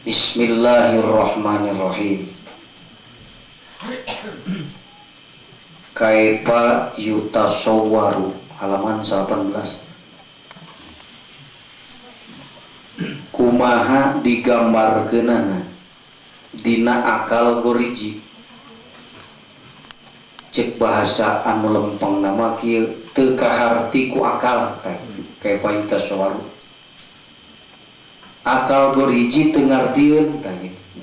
Bismillahirrahmanirrahim. Kaifa yutasawwaru, halaman 18. Kumaha digambarkeunana dina akal goriji. Cek bahasa anu lempeng nama kieu teu kaharti ku akal teh. Kaifa yutasawwaru, akal goriji teu ngartieun tah gitu.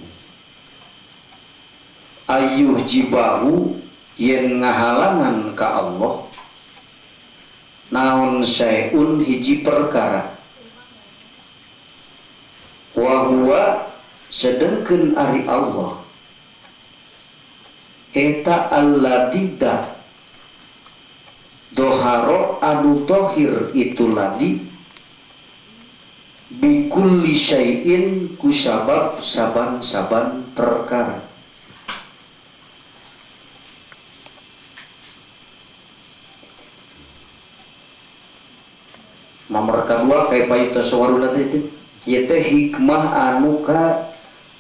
Ayyuh jibahu, yen ngahalangan ka Allah naon syai'un hiji perkara, wa huwa sedengkeun ari Allah eta alladida doharo anu tohir itu ladi bikulli syai'in kusabab saban-saban perkara. Nomor kedua kaifa yutasawwaru teh kieu teh hikmah anu ka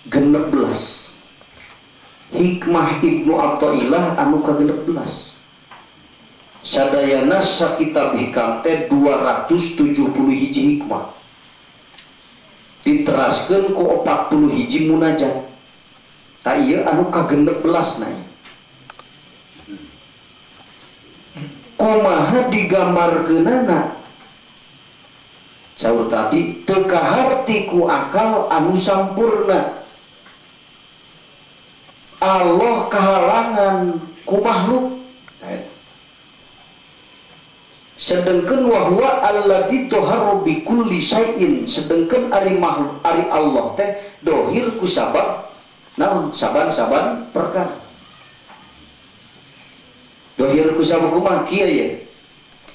16. Hikmah Ibnu Athaillah anu ka 16. Sadayana sakitab hikam teh 270 hiji hikmah. Diteraskeun ku 40 hiji munajat. Ta ieu anu ka 16 na. Kumaha digambarkeunana? Saur tadi teu kaharti ku akal anu sampurna. Allah kahalangan ku makhluk. Sedengkeun wa huwa alladzi tuharru bi kulli syai'in, sedengkeun ari makhluk ari Allah teh dohir ku sabab naon saban-saban perkara. Dohir ku sabab kumaha kieu ye?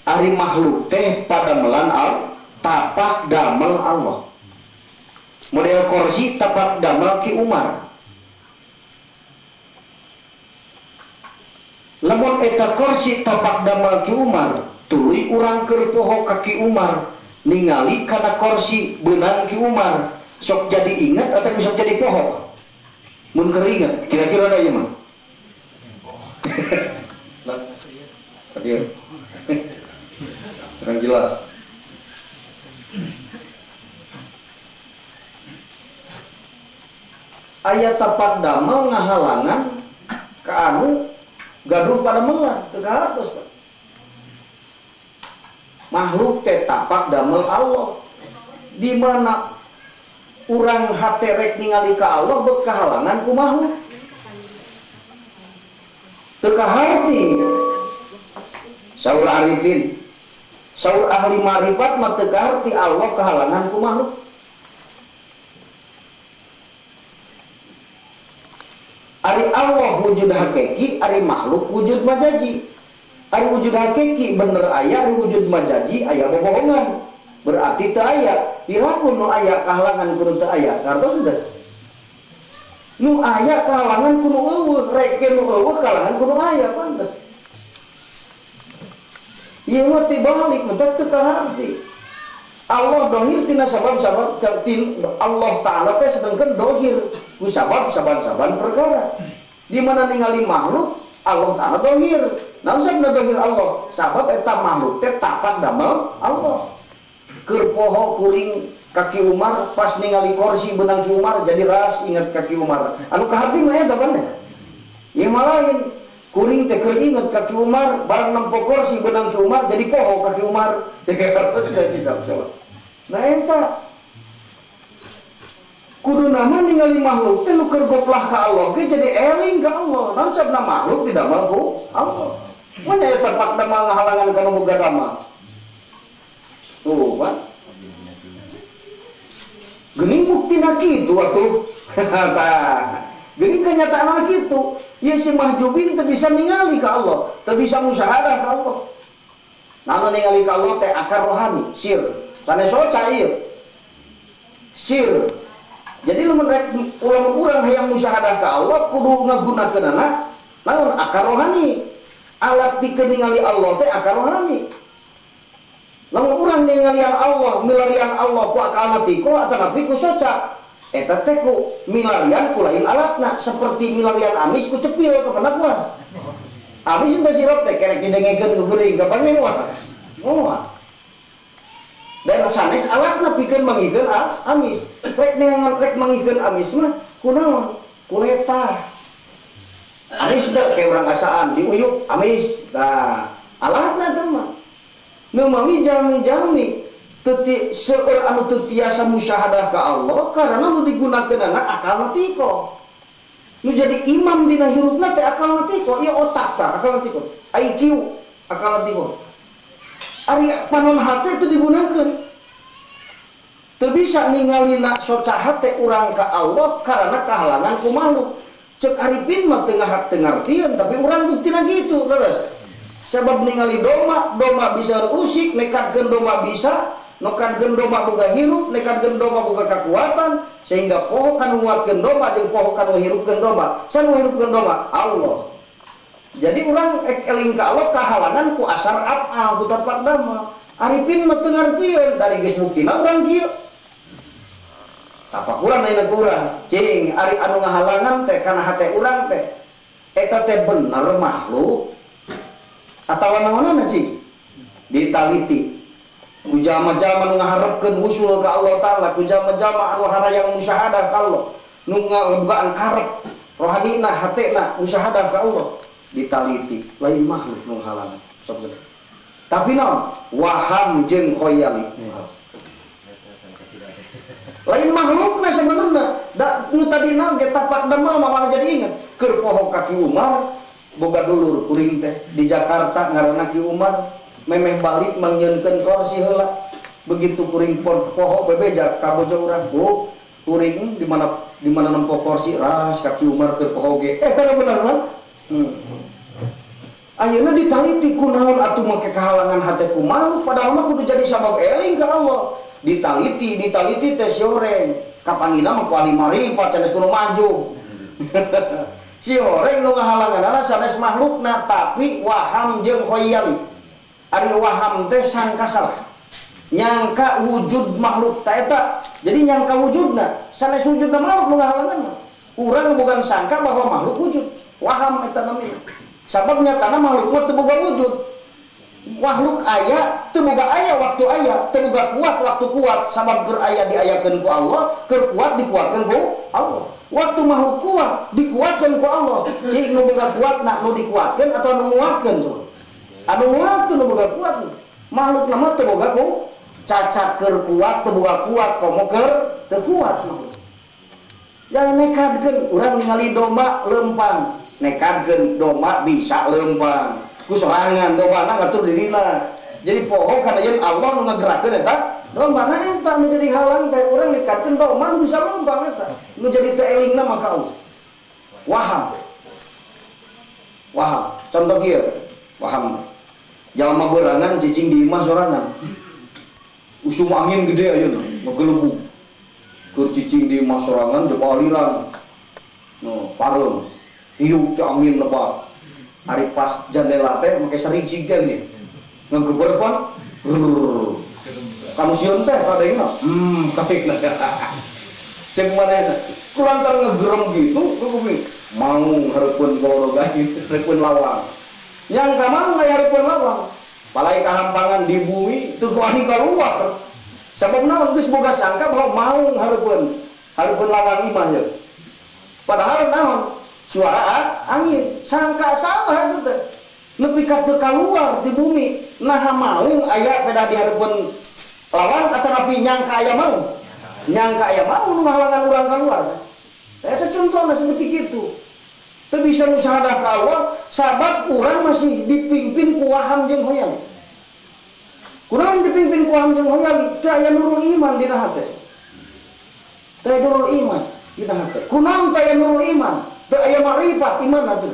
Ari makhluk teh padamelan tapak damel Allah. Model kursi tapak damel Ki Umar. Lamun eta kursi tapak damel Ki Umar, tuluy urang keur poho ka Ki Umar, ningali kana kursi beunang Ki Umar, sok jadi inget atau sok jadi poho? Mun keur inget, kira-kira ada ieu mah. Lah, tadi kurang jelas. Ayat tapak damel ngahalangan ka anu gaduh pada melan teu kahartos. Makhluk teh tapak damel Allah. Di mana urang hate rek ningali ka Allah beuk kahalangan ku makhluk. Teu kaharti. Saur arifin, saur ahli marifat mah teu kaharti Allah kahalangan ku makhluk. Ari Allah wujud hakiki, ari makhluk wujud majazi. Ari wujud hakiki bener aya, ari wujud majazi aya bohongan. Berarti teu aya. Piraun nu aya kahalangan ku nu teu aya? Kartos teu? Nu aya kahalangan ku nu eueuh, rek nu eueuh kahalangan ku nu aya pantes. Ieu mah tibalik, mah teu kaharti. Allah dohir tina sabab-sabab Allah Ta'ala teh sedengkeun dohir ku sabab saban-saban perkara. Di mana ningali makhluk Allah Ta'ala dohir. Namun sabna dohir Allah sabab eta makhluk teh tapak damel Allah. Keur poho kuring kaki Umar pas ningali kursi beunang Ki Umar jadi ras inget kaki Umar. Anu kaharti mah eta pan. Ieu mah lain. Kuring teh keur inget kaki Umar barang nempo kursi beunang Ki Umar jadi poho kaki Umar. Teh kata sudah disabda. Nah eta kudu nama ningali makhluk teh nu keur goplah ka Allah ge jadi eling ka Allah. Naon sabna makhluk didamel ku Allah. Mun aya tapak damel ngahalangan kana boga damel. Tuh kan. Geuning buktina kitu atuh. Geuning kenyataanna kitu. Ieu si mahjubin teu bisa ningali ka Allah, teu bisa musyahadah ka Allah. Namun ningali ka Allah teh akar rohani, sir. Sanes soca ieu. Sir. Jadi lamun rek urang hayang musyahadah ka Allah kudu ngagunakeunana naon akar rohani. Alat pikeun ningali Allah teh akar rohani. Lamun urang ningali Allah, milarian Allah ku akal mati ku atanapi ku soca. eta teh ku milarian ku lain alatna seperti milarian amis ku cepil ke pendak mah. Amis teh sirup teh kerek didengekeun ku geuring ka pange moal. Dan sanes alatna pikeun mangikeun amis. Rek mangikeun amis mah kunaon? Kuletah. Amis teh kayak urang asaan diuyuk amis. Nah, alatna teh mah. Nu mami-jami seueur anu teu tiasa musyahadah ka Allah karena nu digunakeunana akalna tiko. Nu jadi imam dina hirupna teh akalna tiko, ieu otak tah akalna tiko. IQ akalna tiko. Ari panon hate itu digunakeun. Teu bisa ningalina socahat teh urang ka Allah karena kahalangan ku makhluk. Cek Arifin mah teu ngartieun tapi urang buktina gitu, leres. Sebab ningali domba bisa usik, nekatkeun domba bisa. Nekatkeun domba boga hirup, nekatkeun domba boga kakuatan, sehingga poho kanu nguatkeun domba jeung poho kanu hirupkeun domba. Sanu hirupkeun domba? Allah. Jadi urang eling ka Allah kahalangan ku asar af'al ku tapak dama. Arifin mah teu ngartieun dari geus buktina urang kieu. Tapak urang lain urang. Cing ari anu ngahalangan teh kana hate urang teh eta teh bener makhluk atawa naonana cing? Ditaliti. Ku jama-jama ngaharepkeun usul ka Allah Ta'ala, ku jama-jama anu harayang musyahadah ka Allah, nu ngabogaan karep rohanina hatena musyahadah ka Allah, ditaliti lain makhluk nu halangan sabda. Tapi naon? Waham jeung khoyali. Lain makhlukna sebenarnya. Da nu tadi naon ge tapak damel mah jadi inget keur poho kaki Umar boga dulur kuring teh di Jakarta ngaranna Ki Umar. Memeh balik mangyeunkeun kursi heula begitu kuring poho bebejak ka bojo urang bu kuring di mana nempo kursi ras kaki Umar keur poho ge kana bener mah ayeuna ditaliti kunaon atuh make kahalangan hate ku makhluk padahal mah kudu jadi sabab eling ka Allah ditaliti teh sioreng kapanggina mah ku ahli marifat sanes kudu maju si oreng nu ngahalanganna sanes makhlukna tapi waham jeung khoyali. Ari waham teh sangka salah. Nyangka wujud makhluk ta eta. Jadi nyangka wujudna. Sanes wujudna makhluk nu ngahalangan. Urang bukan sangka bahwa makhluk wujud. Waham eta namanya. Sabab nyatana makhluk mah teu boga wujud. Makhluk aya, teu boga aya waktu aya, teu boga kuat waktu kuat. Sabab keur aya diayakeun ku Allah, keur kuat dikuatkeun ku Allah. Waktu makhluk kuat dikuatkeun ku Allah. Cik nu boga kuatna nu dikuatkeun atau nu nguatkeun tuh. Anu nguat teu boga kuat. Makhluk nama teu boga ku cacat keur kuat, teu boga kuat komo keur teu kuat makhluk. Yang nekadkeun urang ningali domba lempang, nekadkeun domba bisa lempang. Ku sorangan dombana ngatur dirina. Jadi poho kana yen Allah nu ngagerakeun eta dombana eta nu jadi halang teh urang nekadkeun domba bisa lempang eta. Nu jadi teu elingna maka Allah. Waham. Contoh kieu. Waham. Jalma berangan cicing di imah sorangan. Usum angin gede ayeuna, ngagelebuk. Keur cicing di imah sorangan coba aliran. No, pareum. Hiuk teh angin lebat. Ari pas jendela teh make sering cingkeng nih. Ngageberpan. Kamu sieun teh kadengna. Kadengna. Ceng manehna. Kulantar ngegerem gitu, kuwi mau hareupeun gologa gitu, hareupeun lawang. Yang kamang ngayarkeun lawang palai kahampangan di bumi teu kuani kaluar sabab naon geus boga sangka bahwa mau hareupeun lawang imah ye padahal naon suara angin sangka salah itu teh nepi ka teu kaluar di bumi nah mau aya peda di hareupeun lawang atanapi nyangka aya mau nu ngahalangan urang kaluar eta contohna seperti kitu. Teu bisa musyahadah ka Allah sabab urang masih dipimpin ku waham jeung hoyali. Kurang dipimpin ku waham jeung hoyali, teu aya nurul iman dina hate. Teu nurul iman dina hate. Kunaon teu aya nurul iman? Teu aya makrifat iman atuh.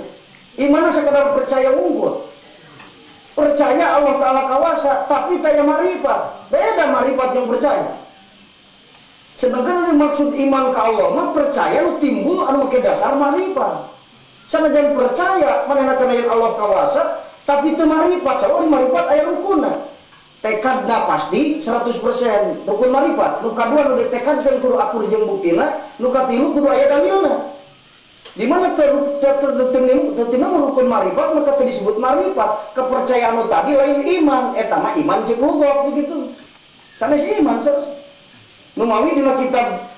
Imanna sakadar percaya unggul. Percaya Allah Ta'ala kawasa tapi teu aya makrifat. Beda makrifat jeung percaya. Sedangkan maksud iman ka Allah mah percaya nu timbul anu make dasar makrifat. Sanajan percaya manehna kana yen Allah kawasa tapi teu marifat, sabab marifat aya rukunna. tekadna pasti 100% rukun marifat. Nu kadua nu ditekadkeun kudu akur jeung buktina, nu katilu kudu aya dalilna. Di mana tertina rukun marifat maka disebut marifat. Kepercayaan nu tadi lain iman, eta mah iman cek lugok begitu. Sanes iman nu mawi dina kitab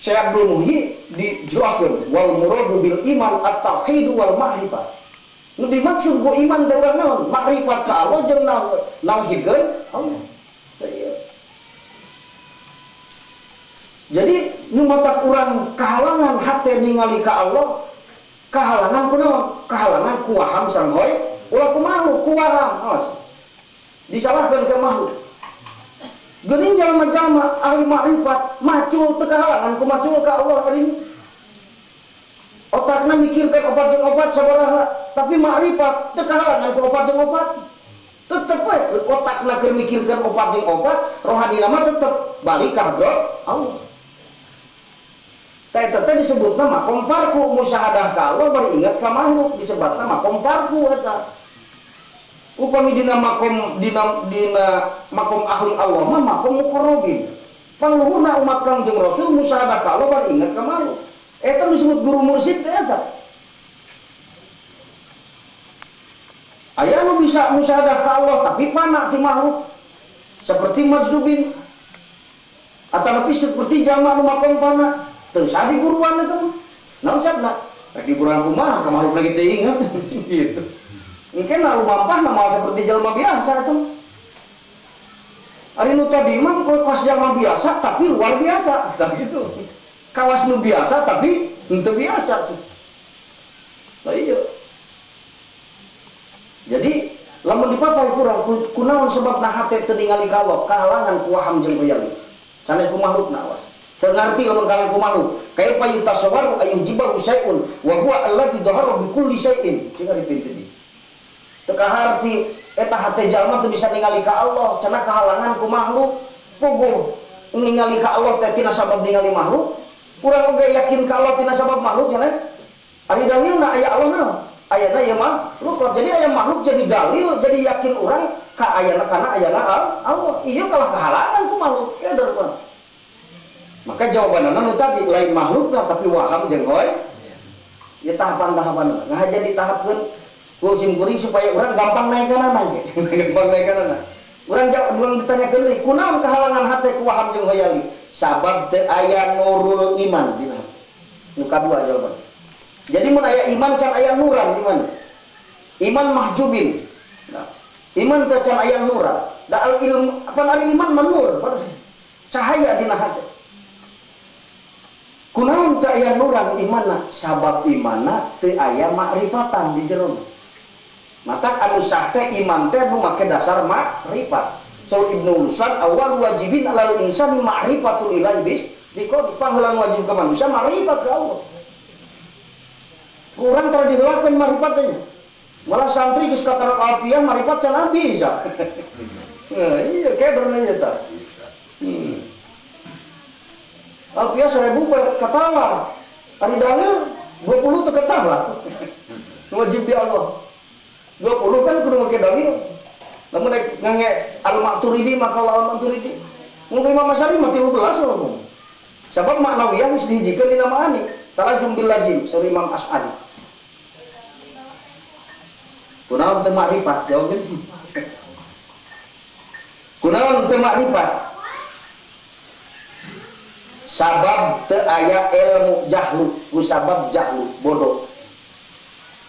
Syekh Abdul Muhyi dijelaskan wal muradu bil iman at-tauhid wal ma'rifah. Nu dimaksud ku iman teh urang naon? Makrifat ka Allah jeung nauhidkeun Allah. Jadi nu mata urang kahalangan hate ningali ka Allah, kahalangan kunaon? Kahalangan ku waham sanghoy, ulah ku makhluk, ku waham. Awas. Disalahkeun ka makhluk. Geuning jalma-jalma ahli makrifat macul teu kahalangan ku macul ka Allah ari. Otakna mikirkan opat jeung opat sabaraha, tapi makrifat teu kahalangan ku opat jeung opat. Tetep we otakna keur mikirkan opat jeung opat, rohanina mah tetep balik ka hadrat Allah. Eta teh disebutna makom farku, musyahadah ka Allah bari ingat ka makhluk disebutna makom farku eta. Upami dina makom makom ahli Allah mah makom muqarrabin. Pangluhurna umat Kangjeng Rasul musyahadah ka Allah bari ingat ka makhluk. Eta disebut guru mursyid teh eta. Aya nu bisa musyahadah ka Allah tapi pana ti makhluk. Seperti majdubin. Ataupun seperti jamaah nu makom pana. Teu sadi guruan eta mah. Naon sabna? Rek diburan kumaha ka makhluk lagi teu ingat gitu. Mungkin lalu mampah nama seperti jalma biasa itu. Ari nu tadi mah kawas jalma biasa tapi luar biasa, tah gitu. Kawas nu biasa tapi henteu biasa sih. Lah iya. Jadi lamun dipapai kurang kunaon sebabna hate teu ningali ka Allah, kahalangan ku waham jeung khayal. Sanes ku makhluk awas. Teu ngarti lamun kahalangan ku makhluk. Kaya payutasawwaru ayyujibahu syai'un wa huwa allazi dhahara bi kulli syai'in. Cenah dipintu. Teka harti eta hate jalma teu bisa ningali ka Allah, cenah kahalangan ku makhluk. Puguh ningali ka Allah teh tina sabab ningali makhluk. Urang oge yakin ka Allah tina sabab makhluk cenah. Ari dalilna aya Allah naon? Ayana ieu makhluk. Jadi aya makhluk jadi dalil, jadi yakin urang ka ayana kana ayana Allah. Ieu kalah kahalangan ku makhluk. Ya darpan. Maka jawabanna nu tadi lain makhlukna tapi waham jeung hoy. Ya tahapan-tahapanna. Ngahaja ditahapkeun kusim kuring supaya orang gampang naik kanana gampang naik kanana. Urang ditanyakeun deui, kunaon kahalangan hate ku waham jeung hoyali? Sabab teu aya nurul iman dina. Nu kadua jawaban. Jadi mun aya iman can aya nuran di mana? Iman mahjubin. Nah, iman teh can aya nuran. Da al ilm apa ari iman manur, cahaya dina hate. Kunaon teu aya nuran imanna? Sabab imanna teu aya makrifatan di jero. Maka anu sah teh iman teh nu make dasar makrifat. Saur Ibnu Rushd awal wajibin alal insani ma'rifatul ilahi bis dikon pangeulan wajib ka manusia makrifat ka Allah. Urang tara diheulakeun makrifat teh. Malah santri geus katarap alfiah makrifat can bisa. Nah, iya kedona ieu tah. Alfiah 1000 katalah. Ari dalil 20 teu katalah. Wajib di Allah. 20 kan kudu make dalil. Lamun ngange al-Maturidi maka al-Maturidi. Mungkin Imam Asy'ari mah 13 loh. Sabab maknawiyah geus dihijikeun dina ma'ani. Talajum bil lazim suri Imam Asy'ari. Kunaon teu makrifat jawabkeun. Kunaon teu makrifat? Sabab teu aya ilmu jahlu, ku sabab jahlu bodoh.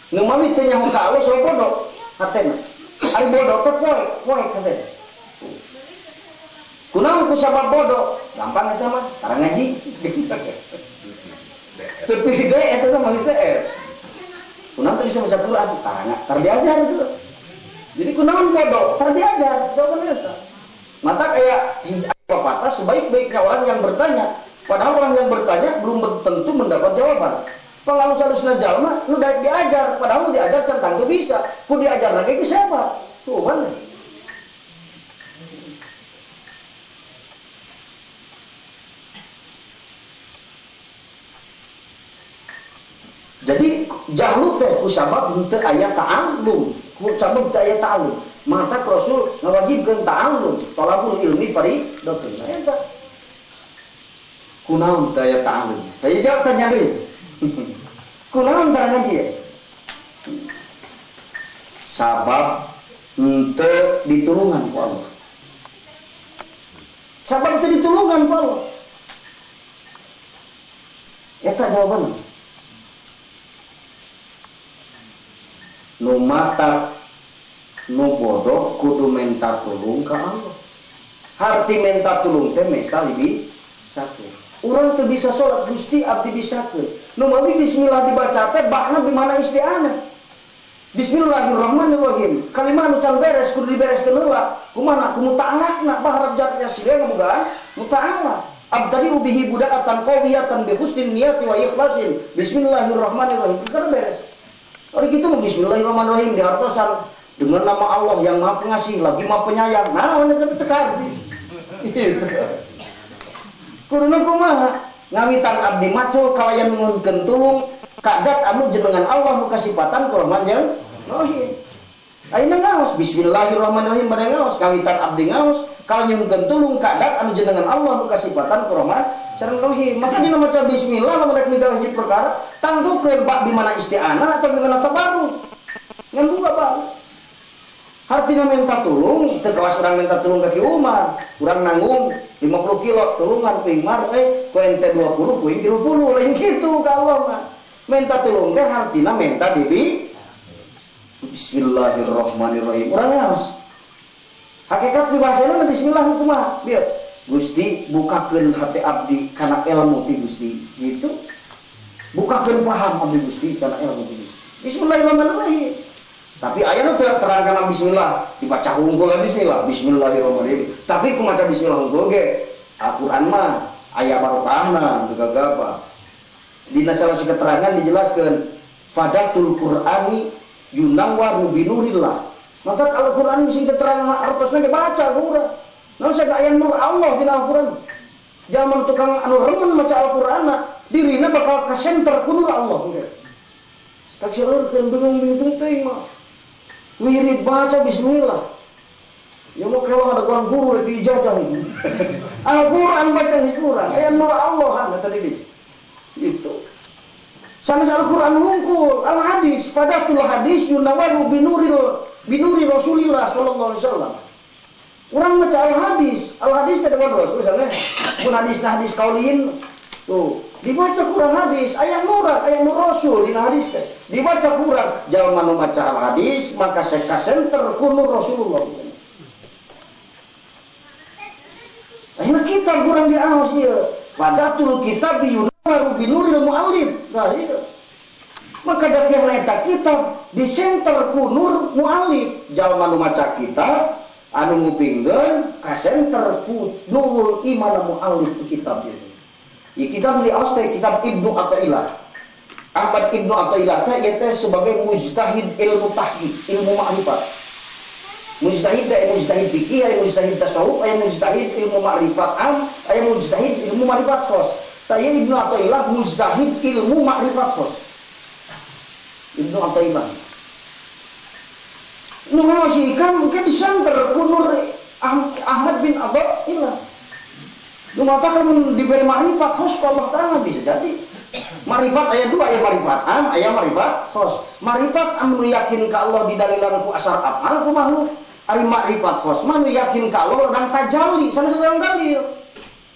Nu mami teu nyaho ka Allah soal bodoh hatena. Ari bodoh teh poe hatena. Kunaon ku sabab bodoh? Gampang eta mah, tara ngaji. Teu pide eta mah geus teh. Kunaon teu bisa baca Quran? Tara diajar itu. Jadi kunaon bodoh? Tara diajar, jawabannya eta. Mata kayak pepatah sebaik-baiknya orang yang bertanya, padahal orang yang bertanya belum tentu mendapat jawaban. Pengalus-alusna jalma nu daek diajar, padahal nu diajar centang teu bisa. Ku diajar lagi ke siapa? Tuh mana? Jadi jahlu teh ku sabab henteu aya ta'allum, ku sabab teu aya ta'allum. mata Rasul ngawajibkeun ta'allum, talabul ilmi fardhatun. Eta. Kunaon teh aya ta'allum? Saya jawab tanya deui. Kunaon teh ngaji? Sabab henteu ditulungan ku Allah. Sabab teu ditulungan ku Allah. Eta jawabanna. Nu mata nu bodoh kudu minta tulung ka Allah. Harti minta tulung teh mesta sakeun. Urang teu bisa salat Gusti abdi bisakeun. Nu mami bismillah dibaca teh bakna di mana isti'anah. Bismillahirrahmanirrahim. Kalimah nu can beres kudu dibereskeun heula. Kumaha? Ku muta'alaqna baharap jatnya siga ngabogaan muta'alaq. Abtadi bihi buda'atan qawiyatan bi husnin niyati wa ikhlasin. Bismillahirrahmanirrahim. Kudu beres. Hari gitu bismillahirrahmanirrahim dihartosan dengan nama Allah yang Maha Pengasih lagi Maha Penyayang. Nah, mana tekar gitu. Kuruna kumaha? Ngawitan abdi macul kalayan ngunkeun tulung kadat anu jenengan Allah nu kasipatan ku rahman jeung rahim. Ayeuna ngaos bismillahirrahmanirrahim bade ngaos kawitan abdi ngaos kalayan ngunkeun tulung kadat anu jenengan Allah nu kasipatan ku rahman sareng rahim. Maka dina maca bismillah lamun rek midah hiji perkara tanggukeun bak di mana isti'anah atau di mana tabarruk. Ngan buka Pak. Hartina minta tulung, teu kawas urang minta tulung ka Ki Umar. Urang nanggung 50 kilo tulungan ku Umar ku ente 20 ku 30 lain kitu ka Allah mah. Minta tulung teh hartina minta deui bismillahirrahmanirrahim. Urang ngaos. Hakikat bahasana bismillah kumaha? Bieu Gusti bukakeun hati abdi kana ilmu ti Gusti. Gitu. Bukakeun paham abdi Gusti kana ilmu ti Gusti. Bismillahirrahmanirrahim. Tapi aya nu teu terangkan bismillah, dibaca hungkul bismillah, bismillahirrahmanirrahim. Tapi ku maca bismillah hungkul ge Al-Qur'an mah aya barokahna teu gagapa. Dina salah keterangan dijelaskeun fadatul Qur'ani yunawwaru binurillah. Maka Al-Qur'an mesti keterangan artosna ge baca urang. Naon sabda aya nur Allah dina Al-Qur'an. Jaman tukang anu remen maca Al-Qur'an dirina bakal kasenter ku nur Allah ge. Tak seueurkeun bingung-bingung teuing mah. Wirid baca bismillah. Ya mau kalau ada kawan guru di ijazah ini. Al-Quran baca di surah. Ayat nur Allah tadi itu. Sama Al-Quran hungkul, al-hadis, fadatul hadis yunawaru binuri Rasulillah sallallahu alaihi wasallam. Orang baca al-hadis tidak ada Rasul misalnya. Pun hadis kauliin tuh dibaca kurang hadis, ayat nur Rasul di hadis teh. Dibaca kurang, jalma nu maca al-hadis maka sekasenter ku nur Rasulullah. Ayeuna kitab kurang diaos ieu. Fadatul kitab yunawaru binuril muallif. Nah ieu. Maka da teh eta kitab disenter ku nur muallif. Jalma nu maca kitab anu ngupingkeun kasenter ku nurul iman muallif kitab ieu. Ieu kitab diaos teh kitab Ibnu Athaillah. Ahmad Ibnu Athaillah teh sebagai mujtahid ilmu tahqiq, ilmu ma'rifat. Mujtahid aya mujtahid fikih, aya mujtahid tasawuf, aya mujtahid ilmu ma'rifat am, aya mujtahid ilmu ma'rifat khos. Taya Ibnu Athaillah mujtahid ilmu ma'rifat khos. Ibnu Athaillah. Nu ngawasikan mungkin di center kunur Ahmad bin Athaillah. Nu matakan diberi ma'rifat khos ku Allah Ta'ala bisa jadi. Ma'rifat aya dua, aya ma'rifat am, aya ma'rifat khos. Ma'rifat am nu yakin ka Allah didalilan ku asar afal ku makhluk. Ari ma'rifat khos mah nu yakin ka Allah dan tajalli, sana sedang dalil.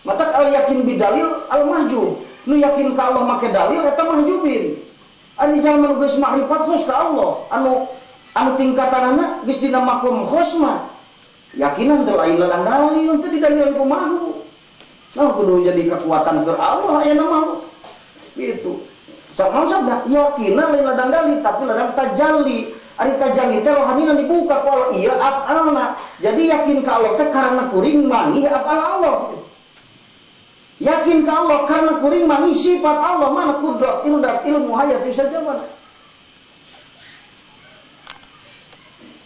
Mata al yakin bidalil al mahjub. Nu yakin ka Allah make dalil eta mahjubin. Ari jaman geus ma'rifat khos ka Allah, anu tingkatanana geus dina makom khos mah. Yakinan teu lain ladang dalil teu didalilan ku makhluk. Nah kudu jadi kekuatan ke Allah aya nama gitu. Sabda yakinan lain ladang dalil tapi ladang tajalli. Ari tajalli teh rohanina dibuka ku Allah ieu afalna. Jadi yakin ka Allah teh karena kuring manggih afal Allah. Yakin ka Allah karena kuring manggih sifat Allah mana kudrat ilmu hayat bisa jaman.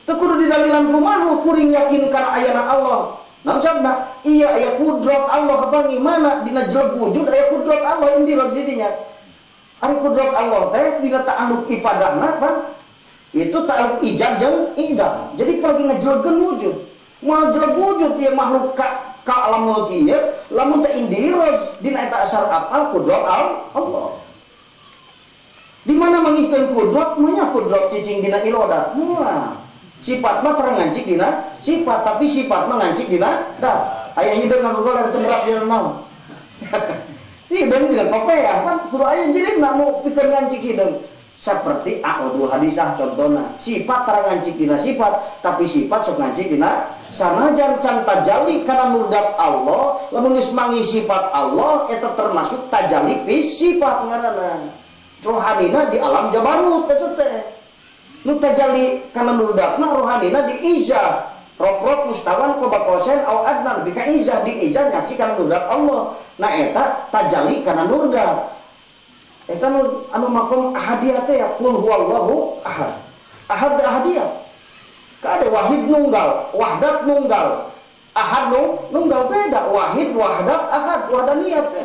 Teu kudu didalilan ku makhluk kuring yakin kana ayana Allah. Namun sabda iya aya kudrat Allah bangi mana dina jelek wujud aya kudrat Allah indi log didinya. Ari kudrat Allah teh dina ta'alluq ibadahna kan Itu ta'aruf ijab jeung idam. Jadi lagi ngejelegeun wujud. Moal jeleg wujud dia makhluk ka alam mulki ieu lamun teu indiraj dina eta asar afal qudrat Allah. Di mana mangihkeun qudrat manya qudrat cicing dina irodat. Moal sifat mah terang ngancik dina sifat tapi sifat mah ngancik dina da. Aya hideung ngagogol tembrak dina naon. Hideung dengan papea kan kudu aya jirina nu pikeun ngancik hideung. Seperti a'udhu hadisah contohna sifat terang ngancik dina sifat tapi sifat sok ngancik dina sanajan can tajalli kana nurdat Allah lamun geus mangi sifat Allah eta termasuk tajalli fi sifat ngaranna rohanina di alam jabarut eta teh nu tajalli kana nurdatna rohanina di ijah rokrok mustawan qobakosen aw adnan bika ijah di ijah nyaksi kana nurdat Allah nah eta tajalli kana nurdat eta anu makom ahadiyah teh ya qul huwallahu ahad. Ahad ahadiyah. Ka ada wahid nunggal, wahdat nunggal. Ahad nunggal beda, wahid wahdat ahad wahdaniyah teh.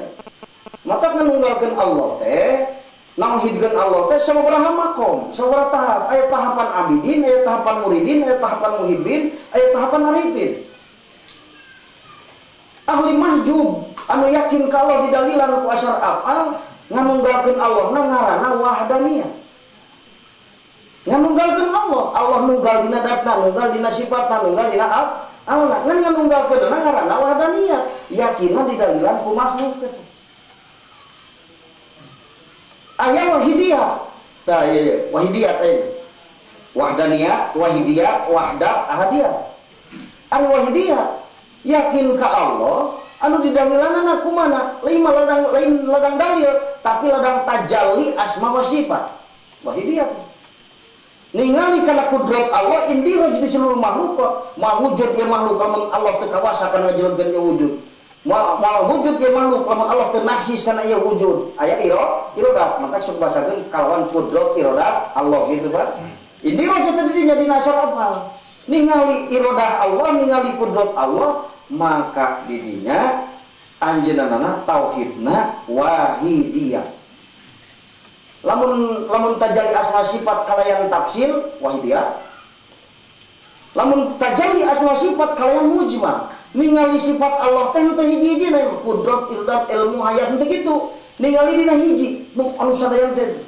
Maka nunggalkeun Allah teh, nanghidkeun Allah teh sabaraha makom, sabaraha tahap. Aya tahapan abidin, aya tahapan muridin, aya tahapan muhibbin, aya tahapan arifin. Ahli mahjub anu yakin kalau di dalilan ku asar afal nganunggalkeun Allah ngaranna wahdaniyah. Nganunggalkeun Allah nunggal dina datna, nunggal dina sifatna, nunggal dina Allah. Ngan nganunggalkeun ngaranna wahdaniyah. Yakinna di dalilan ku makhluk teh. Aya wahidiyah. Tah ieu wahidiyah teh. Wahdaniyah, wahidiyah, wahdat, ahadiyah. Ari wahidiyah yakin ka Allah anu di dalilanna kumaha lain ladang dalil tapi ladang tajalli asma wa sifat wahidiyah ningali kana kudrat Allah indira di seluruh makhluk ma wujud ya makhluk lamun Allah teu kawasa kana ngajelekeun ieu wujud ma wujud ya makhluk lamun Allah teu naksis kana ieu wujud aya irodat maka sok basakeun kalawan kudrat irodat Allah gitu Pak indira teh didinya dina asal afal ningali irodah Allah ningali kudrat Allah maka didinya anjeunna tauhidna wahidiyah. Lamun tajalli asma sifat kalayan tafsil wahidiyah. Lamun tajalli asma sifat kalayan mujmal, ningali sifat Allah teh teu hiji-hijina kudrat, irdat, ilmu, hayat teh kitu. Ningali dina hiji nu anu sadayan teh.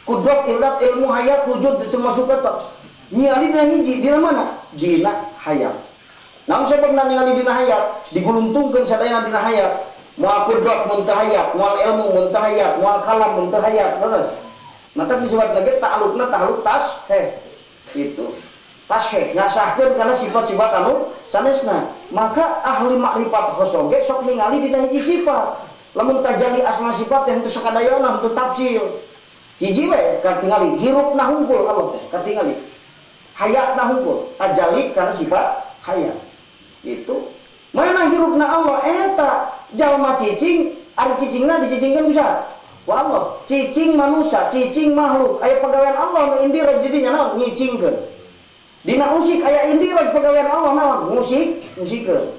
Kudrat, irdat, ilmu, hayat, wujud termasuk kata. Ningali dina hiji dina mana? Dina hayat. Namun sebabna ningali dina hayat diguluntungkeun sadayana dina hayat moal kudrat muntahayat moal ilmu muntahayat moal kalam muntahayat terus maka disebut lagi ta'alluqna ta'alluq itu tasheh ngasahkeun kana sifat-sifat anu sanesna maka ahli makrifat khosoge sok ningali dina hiji sifat lamun tajalli asma sifat yang teu sakadayana teu tafsil hiji we katingali hirupna hungkul Allah katingali hayatna hungkul tajalli kana sifat hayat itu mana hirupna Allah eta jalma cicing ari cicingna dicicingkeun bisa ku Allah cicing manusia cicing makhluk aya pagawean Allah nu indira didinya naon nyicingkeun dina usik aya indira pagawean Allah naon musikeun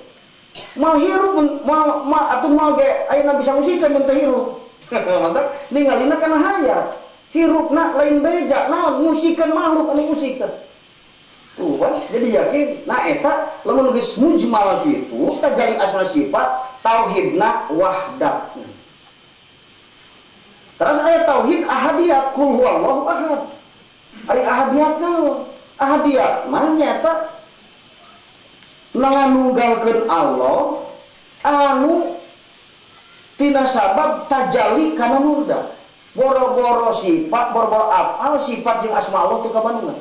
mau hirup mau atuh mau ge ayeuna bisa musikeun mun teu hirup mantap ningalina kana hayat hirupna lain beja naon musikeun makhluk anu musikeun tuh kan jadi yakin nah eta lamun geus mujmal kitu tajalli asma sifat tauhidna wahdat terus aya tauhid ahadiyat qul huwallahu ahad ari ahadiyat naon ahadiyat mah nyata nganunggalkeun Allah anu tina sabab tajalli kana nurda boro-boro sifat boro-boro afal sifat jeung asma Allah teu kabandungan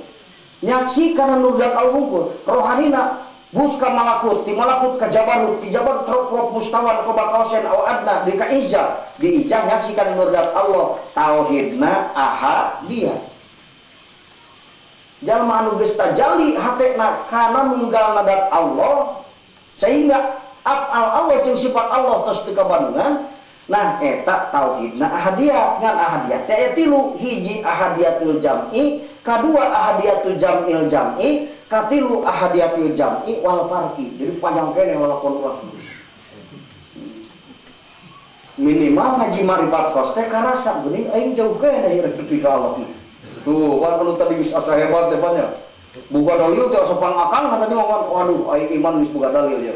nyaksi karena nurdat al-hungkul rohanina buska malakut ti malakut ka jabarut ti jabarut rok mustawan ka bakausen aw adna di ka ijah di ijah nyaksi karena nurdat Allah tauhidna ahadiyah jalma anu geus tajalli hatena kana nunggal nadat Allah sehingga afal Allah jeung sifat Allah tos teu kabandungan nah eta tauhidna ahadiyah ngan ahadiyah teh tilu hiji ahadiyatul jam'i kadua ahadiyatul jam'il jam'i katilu ahadiyatul jam'i wal farqi jadi panjang kene walaupun ulah minimal ngaji marifat khos teh karasa geuning aing jauh kene hireup ka Allah Tuh, kan kalau tadi bisa hebat depannya. Buka dalil teh sepang akal tadi ngomong, waduh, iman geus buka dalil ya.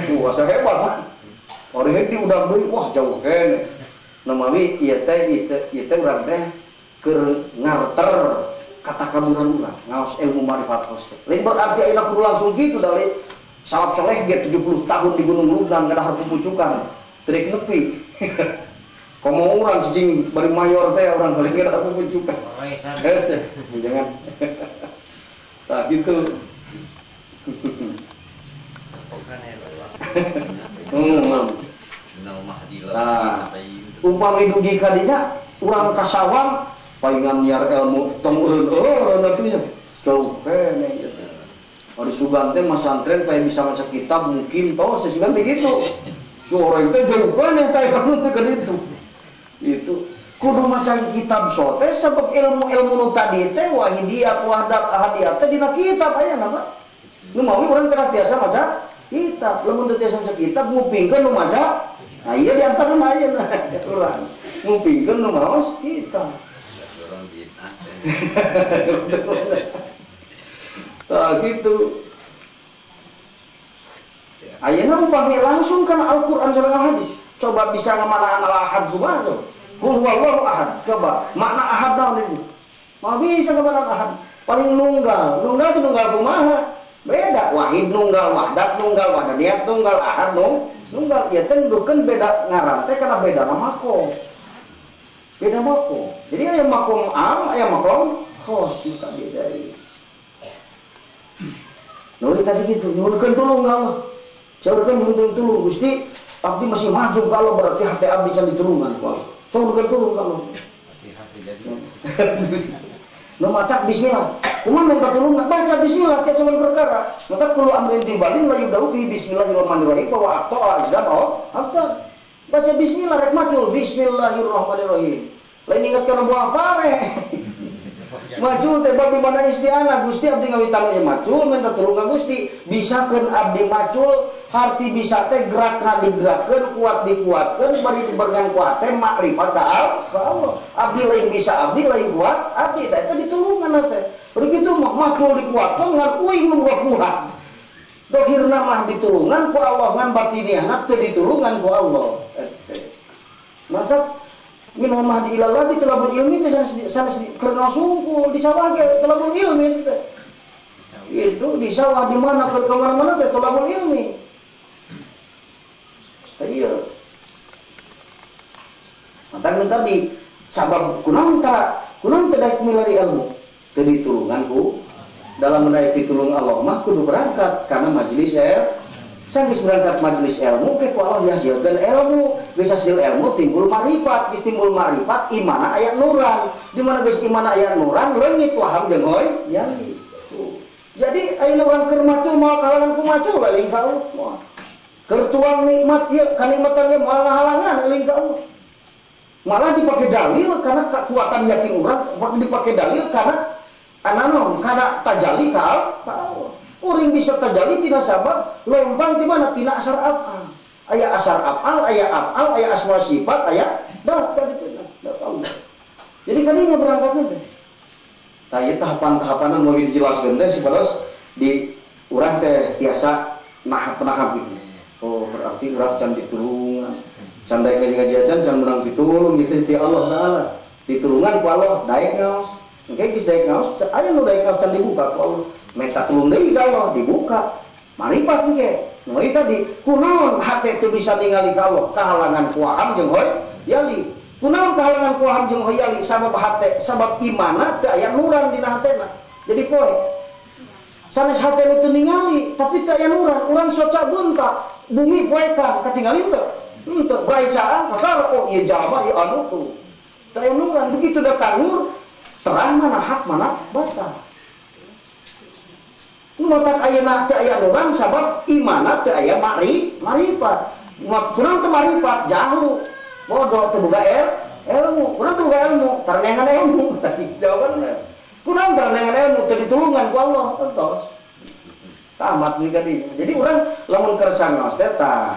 Tuh, asa hebat kan. Ori hedi udah deui, wah jauh kene. Namawi ieu teh urang teh keur ngarter kata kaburan urang, ngaos ilmu marifat hos. Lain berarti ayeuna kudu langsung kitu da lain. Salap soleh ge 70 tahun di Gunung Lugdan kada harus pucukan. Trik nepi. Komo urang cicing bari mayor teh urang bari kada harus pucukan. Hese, jangan. Nah gitu. Nah, umpami dugi kadinya urang kasawang paingan nyiar ilmu tong eureun atunya. Jauh kene gitu. Ari sugan teh mas santren paya bisa maca kitab mungkin toh sesugan teh gitu. Suara itu jauh kene teh kamu teh kitu. Itu kudu maca kitab sote sebab ilmu-ilmu nu tadi teh wahidiyah wahdat ahadiyah teh dina kitab aya nama. Nu mau urang kada tiasa maca kitab. Lamun teu tiasa maca kitab ngupingkeun nu maca. Nah iya di antarana ayeuna urang. Ngupingkeun nu maos kitab. Nah gitu. Ayeuna upami langsung kana Al-Qur'an sareng hadis. Coba bisa ngamanaan al-ahad kumaha? Qul huwallahu ahad. Coba makna ahad naon ini? Mau bisa ngamanaan ahad. Paling nunggal. Nunggal itu nunggal kumaha? Beda. Wahid nunggal, wahdat nunggal, wahdaniat nunggal, ahad nunggal. Ya tentukeun beda ngaran teh kana beda makom. Beda makom. Jadi aya makom am, aya makom khos kita bedai. Nulis tadi gitu, nyuruhkeun tulung Allah. Saurkeun nyuruhkeun tulung Gusti, abdi masih maju kalau berarti hati abdi can ditulungan kok. Saurkeun tulung kalau. Nu matak bismillah. Kumaha minta tulungan? Baca bismillah tiap sampean perkara. Maka kulo amrin tibalin la yudau bi bismillahirrahmanirrahim wa aqta al-azam afta. Baca bismillah rek macul bismillahirrahmanirrahim. Lain ingat kana buah pare. Macul teh bab mana isti'anah Gusti abdi ngawitan ieu macul minta tulung ka Gusti bisakeun abdi macul harti bisa teh gerakna digerakkeun kuat dikuatkeun bari dibergan kuat teh makrifat ka Allah abdi lain bisa abdi lain kuat abdi teh ditulungan teh begitu mah macul dikuatkeun ngan uing nu kuat dohirna mah ditulungan ku Allah ngan batiniahna teu ditulungan ku Allah maka minal mahdi ilallah di telabul ilmi teh sanes karena sungkul di sawah ge telabul ilmi teh itu di sawah di mana ke mana teh telabul ilmi iya maka tadi sabab kunaon teh daek milari ilmu teu ditulungan ku dalam mendaek ditulung Allah mah kudu berangkat karena majelis Sanggeus berangkat majelis ilmu ke ku Allah dihasilkeun ilmu, geus hasil ilmu timbul marifat, geus timbul marifat imana aya nuran. Di mana geus imana aya nuran leungit waham jeung hoy yali. Jadi ayeuna urang keur macul moal kalangan ku macul leuwih ka Allah. Keur tuang nikmat ieu kanikmatan ge moal ngahalangan leuwih ka Allah. Malah dipake dalil karena kekuatan yakin urang, dipake dalil karena ananon karena tajalli ka Allah. Uring bisa terjadi tina sabab lempang di mana tina asar afal. Aya asar afal, aya asma sifat, aya dat tadi teh. Jadi kalinya berangkatnya teh. Tah tahapan-tahapanan mau dijelaskeun teh sipados di urang teh tiasa nahap gitu. Oh, berarti urang can ditulungan. Can daek kajian can menang ditulung gitu ti Allah taala. Ditulungan ku Allah daek ngaos. Engke geus daek ngaos, aya nu daek ngaos can dibuka ku Allah. Minta tulung deui ka Allah dibuka marifat engke nu tadi kunaon hate teu bisa ningali ka Allah kahalangan ku aham jeung hoy yali kunaon kahalangan ku aham jeung hoy yali sabab hate sabab imana teu aya nuran dina hatena jadi poe sanes hate nu teu ningali tapi teu aya nuran urang soca bunta bumi poe ka katingali teu henteu baicaan kakar oh ieu jalma ieu anu tuh teu aya nuran begitu datang nur terang mana hak mana batal. Matak ayeuna teu aya nuran sabab imana teu aya marifat. Kurang teu marifat jahlu. Bodoh teu boga ilmu. Kurang teu boga ilmu, taranengan ilmu. Jawabanna. Kurang taranengan ilmu teu ditulungan ku Allah entos. Tamat deui ka dieu. Jadi urang lamun keur sangaos teh tah.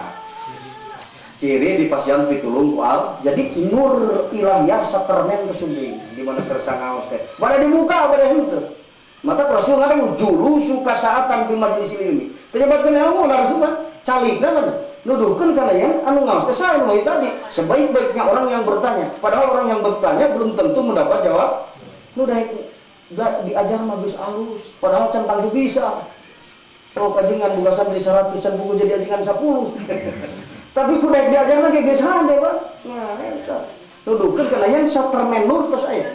ciri di pasian pitulung kual. Jadi nur ilahiyah satermen kesumbing di mana kersangaos teh. Bade dibuka bade henteu. Mata Rasul ngaran julusu kasaatan fi majlis ilmi. Penyebatkeun ilmu narasumber caligna mana? Nuduhkeun kana yang anu ngaos teh sae mulai tadi. Sebaik-baiknya orang yang bertanya. Padahal orang yang bertanya belum tentu mendapat jawab. Nu da diajar mah geus alus. Padahal can tangtu bisa. Oh kajengan buka santri 100-an buku jadi ajengan 10. Tapi kudu diajar lagi geus hande, Pak. Nah, eta. Nuduhkeun kana yang satermen nur tos aya.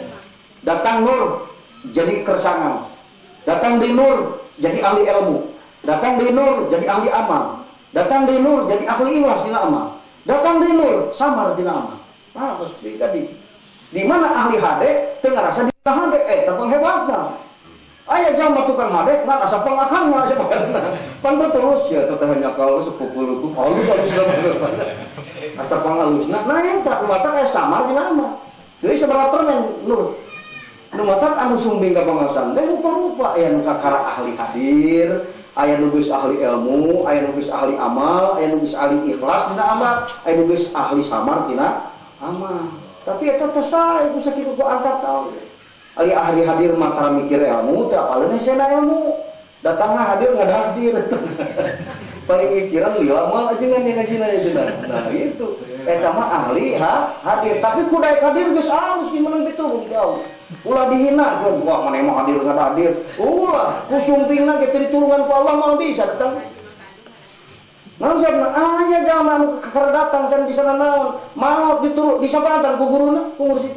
Datang nur jadi kersangan. Datang di nur jadi ahli ilmu. Datang di nur jadi ahli amal. Datang di nur jadi ahli ikhlas dina amal. Datang di nur samar dina amal. Ah, terus di mana ahli hade teu ngarasa di hade eta penghebatna. Aya jama tukang hade ngan asa pengakang mah sebenarnya. Pan terus ya tetehnya kalau sepupu lugu halus asa pangalusna. Nah eta mata aya samar dina amal. Deui sabaraha termen nur. Nu matak anu sumbing ka pangaosan teh rupa-rupa aya nu kakara ahli hadir, aya nu geus ahli ilmu, aya nu geus ahli amal, aya nu geus ahli ikhlas dina amal, aya nu geus ahli samar dina amal. Tapi eta teh sae ku sakitu ku angkat tahu. Ari ahli hadir mah mikir ilmu teh apaleun sena ilmu. Datangna hadir ngada hadir. Paling mikiran lila moal ajengan di ngajina cenah. Nah gitu. Eta mah ahli hadir, tapi kudu hadir geus alus gimana gitu jauh. Ulah dihina, wah mana mau hadir nggak hadir. Ulah, kusumpingna kita ditulungan ku Allah mau bisa datang. Maksudna aya jalma anu kakara datang can bisa nanaon, maot dituru disapatan ku guruna, ku ngursi.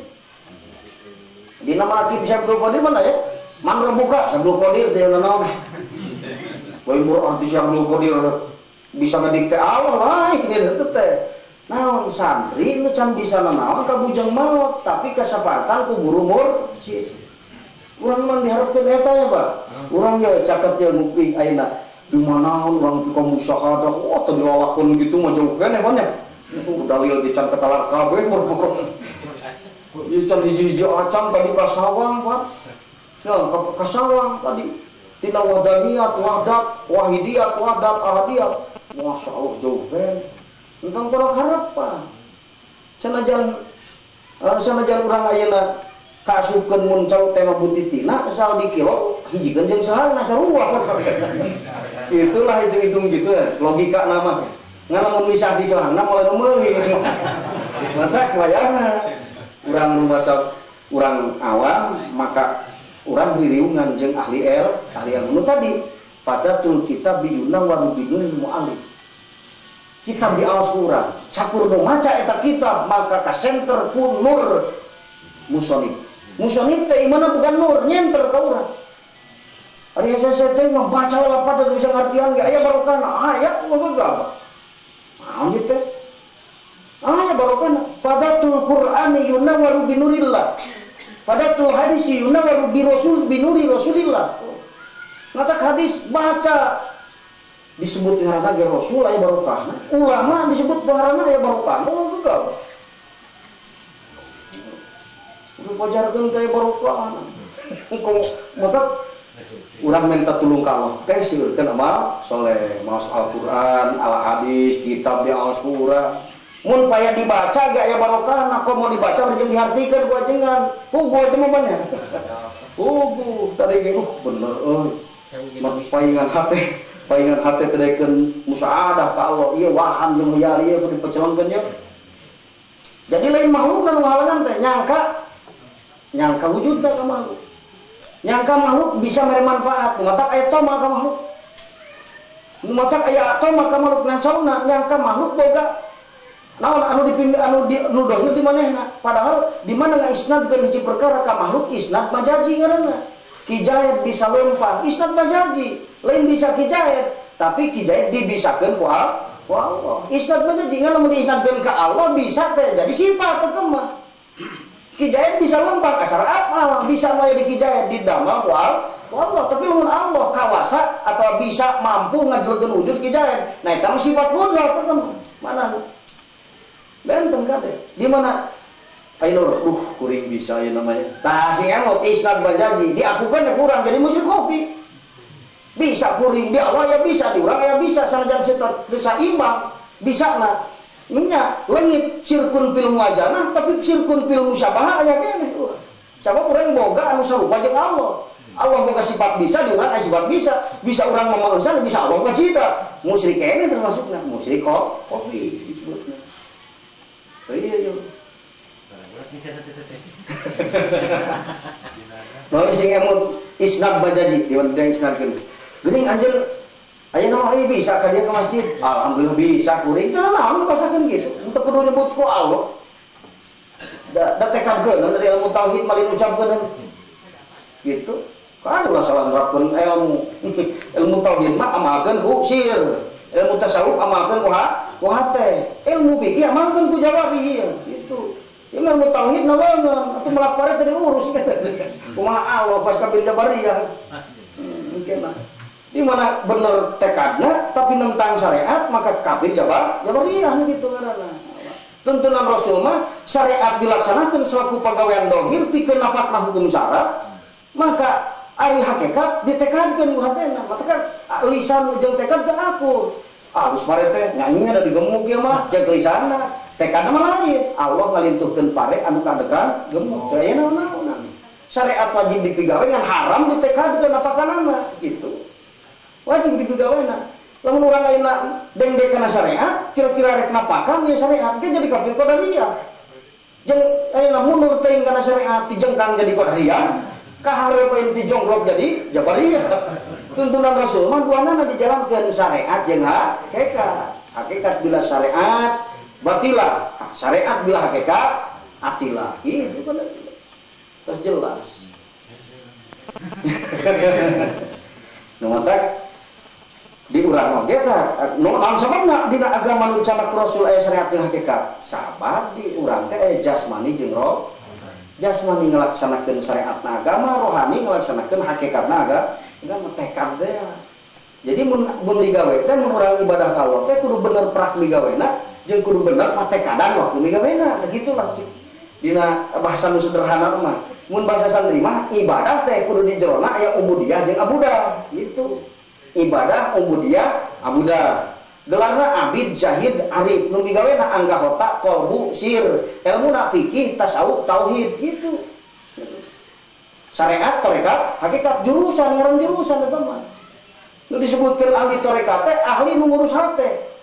Dina malaki bisa Abdul Qadir mana ya? Mangga buka Abdul Qadir teh nanaon. Woi mur artis Abdul Qadir bisa ngedikte Allah lain gitu teh. Naon santri nu can bisa nanaon ka bujang maot tapi kasapatan ku guru mursyid. Urang mah diharapkeun eta ya, Pak. Urang ya caket ya muping ayeuna. Di mana urang pika musyahadah, wah teu dilalakkeun kitu mah jauh kene banyak. Dalil di can ketalar kabeh mur. Ieu can hiji-hiji acan tadi ka sawang, Pak. Ya, ka sawang tadi. Tina wadaniyat, wahdat, wahidiyat, wahdat, ahadiyat. Masya Allah jauh kene. Entang para harapa. Sanajan urang ayeuna kasukeun mun cau tema butitina asal dikilo hijikeun jeung sahalna sarua. Itulah hitung-hitung gitu logika nama. Ngana mun misah di sahalna moal nu meuli. Mata wayahna urang nu basa urang awam maka urang diriungan jeung ahli ilmu tadi padatul kitab biyuna wa rubinul mu'allim. Kitab di awas kurang sakur nu maca eta kitab maka ka senter ku nur musonib teh imana bukan nur nyenter ka urang ari saya teh mah baca lapat teu bisa ngartian ge aya barokahna ayat mah naon ieu teh aya barokahna padatul qur'ani yunawwaru binurillah padatul hadis yunawwaru binuri rasulillah ngatak hadis baca disebut ngaranna ge rasul aya barokahna ulama disebut ngaranna aya barokahna juga udah pajarkeun teh barokahna maka urang minta tulung ka Allah teh sieureun amal soleh maos Al-Qur'an al-hadis kitab di awas urang mun paya dibaca ge aya barokahna kok mau dibaca jeung dihartikeun ku ajengan puguh teh mah banyak puguh tadi ge bener euy paingan hati terdekan musaadah ka Allah iya waham jeung muyari ieu kudu dipecelengkeun nya. Jadi lain makhluk anu ngahalangan teh nyangka wujudna ka makhluk. Nyangka makhluk bisa mere manfaat, matak aya toma ka makhluk. Matak aya toma ka makhluk nan sauna nyangka makhluk boga naon anu dipindah anu dohir di manehna. Padahal di mana ngaisnadkeun hiji perkara ka makhluk isnad majazi ngaranna. Kijayat bisa lempang isnad majazi. Lain bisa kijayat, tapi kijayat dibisakeun ku Allah. Isnad mah jadi lamun diisnadkeun ka Allah bisa teh jadi sifat teh mah. Kijayat bisa lempang asal apa? Bisa mah dikijayat didamel ku Allah, tapi lamun Allah kawasa atau bisa mampu ngajelekeun wujud kijayat. Nah eta mah sifat kudrat teh mana? Benteng kade. Di mana ayo kuring bisa ya namanya. Tah sing emot isnad majazi diakukeun kurang jadi musyrik kopi. Bisa kuring di Allah ya bisa di orang ya bisa sanajan teu saimbang bisa na Nya langit sirkun fil muwazanah tapi sirkun fil musyabahah aya keneh urang. Sabab urang boga anu sarupa jeung Allah. Allah boga sifat bisa, di urang sifat bisa. Bisa urang mamaeusan, bisa Allah ka cida. Musyrik keneh termasukna, musyrik kopi disebutna. Iya yo. Urang bisa teh. Mau sing emut isnad bajaji diwadang isnadkeun. Geuning anjeun aya naon ieu bisa ka dia ke masjid. Alhamdulillah bisa kuring. Teu naon pasakeun gitu. Untuk kudu nyebut ku Allah. Da tekadkeun dari ilmu tauhid malin ucapkeun gitu. Kan ulah salah nerapkeun ilmu tauhid mah amalkeun ku sir. Ilmu tasawuf amalkeun ku hate. Ilmu fikih amalkeun ku jawari gitu. Ini ilmu tauhid naleungeun atuh melapare teh diurus gitu. Kumaha Allah pas kabir jabariyah. Mungkin lah. Di mana bener tekadnya tapi nentang syariat maka kafir jabariyah gitu ngaranna. Tuntunan Rasul mah syariat dilaksanakan selaku pagawean dohir pikeun napakna hukum syarat maka ari hakikat ditekadkeun ku hatena maka kan lisan jeung tekad teh akur. Geus pare teh nyanyinya da digemuk ieu mah jeung lisanna tekadna mah lain. Allah ngalintuhkeun pare anu kadegan gemuk teh aya naon-naonan. Syariat wajib dipigawe ngan haram ditekadkeun napakanana gitu. Wajib dipigaweuna. Lamun urang ayeuna dengdek kana syariat, kira-kira rek napakan ya syariat, dia jadi kafir qadariyah. Jeung ayeuna mundur teuing kana syariat, dijengkang jadi qadariyah, kahareupeun dijongklok jadi jabariyah. Tuntunan Rasul mah duanana dijalankeun syariat jeung hakikat. Hakikat bila syariat batilah, syariat bila hakikat atilah. Gitu kan. Terus jelas. Numatak di urang oge tah naon sababna dina agama nu dicanak Rasul aya syariat jeung hakikat sabab di urang teh aya jasmani jeung roh jasmani ngalaksanakeun syariatna agama rohani ngalaksanakeun hakikatna agama tekad teh jadi mun digawe teh mun urang ibadah ka Allah teh kudu bener prak migawena jeung kudu bener patekadan waktu migawena gitulah dina bahasa nu sederhana mah mun bahasa santri mah ibadah teh kudu di jerona aya ubudiyah jeung abudah gitu. Ibadah ubudiyah abudah gelarna abid jahid arif nu migawena anggahota qalbu sir ilmuna fikih tasawuf tauhid gitu. Syariat tarekat hakikat jurusan ngaran jurusan eta mah nu disebutkeun ahli tarekat teh ahli nu ngurus hate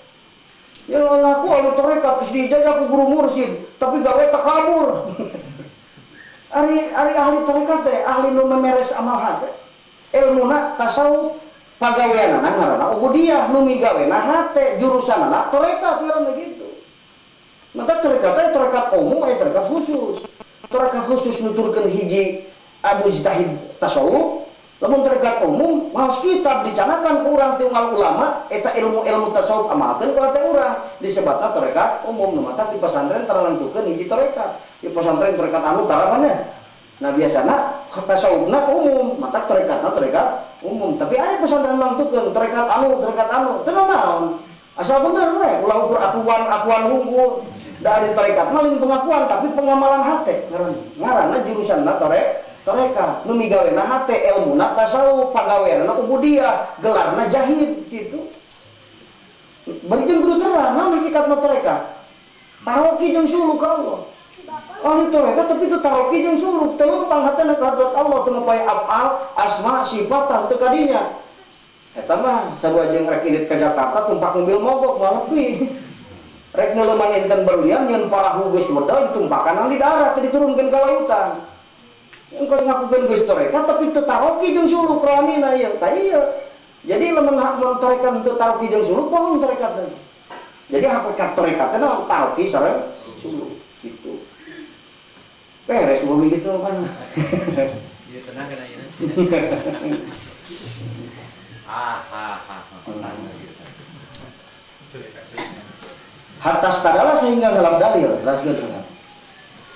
ya ngaku ahli tarekat terus dijajah ku guru mursyid tapi gawe takabur. Ari ahli tarekat teh ahli nu memeres amal hate ilmuna tasawuf pagaweanana ngaranna ubudiyah nu migawena hate jurusanana tarekat ngaranna gitu. Maka tarekat teh tarekat umum aya tarekat khusus. Tarekat khusus nuturkeun hiji mujtahid tasawuf, lamun tarekat umum maos kitab dicanakan ku urang ti ulama eta ilmu tasawuf amalkeun ku hate urang disebutna tarekat umum. Nu mata di pesantren tarantukeun hiji tarekat. Di pesantren tarekat anu tara maneh. Nah biasana tasawufna umum, mata tarekatna tarekat umum. Tapi aya pesantren nangtukeun tarekat anu teu naon. Asal bener we ulah ukur akuan unggul. Da ari tarekat mah lain pengakuan tapi pengamalan hate ngaranna jurusanna tarekat. Nu migawena hate ilmuna tasawuf, pagaweanna ubudiyah, gelarna jahid gitu. Bari jeung kudu terang naon hakikatna tarekat. Taroki jeung suluk ka Allah. Ahli tarekat tapi itu taroki jeung suluk telumpang hatana ka hadrat Allah teu mapaya afal, asma, sifat teu kadinya. Eta mah sabua jeung rek indit ka Jakarta tumpak mobil mogok malah leuwih. Rek neuleman enten berlian nyeun parahu geus medal ditumpakan di darat teu diturunkeun ka lautan. Engko ngakukeun geus tarekat tapi teu taroki jeung suluk rohanina ieu. Tah ieu. Jadi lamun tarekat teu taroki jeung suluk bohong tarekat teh. Jadi hakikat tarekat teh taroki sareng suluk gitu. Beres bumi gitu kan. Iya tenang kan ayeuna. Hatta stadalah sehingga ngelap dalil, teraskeun kan.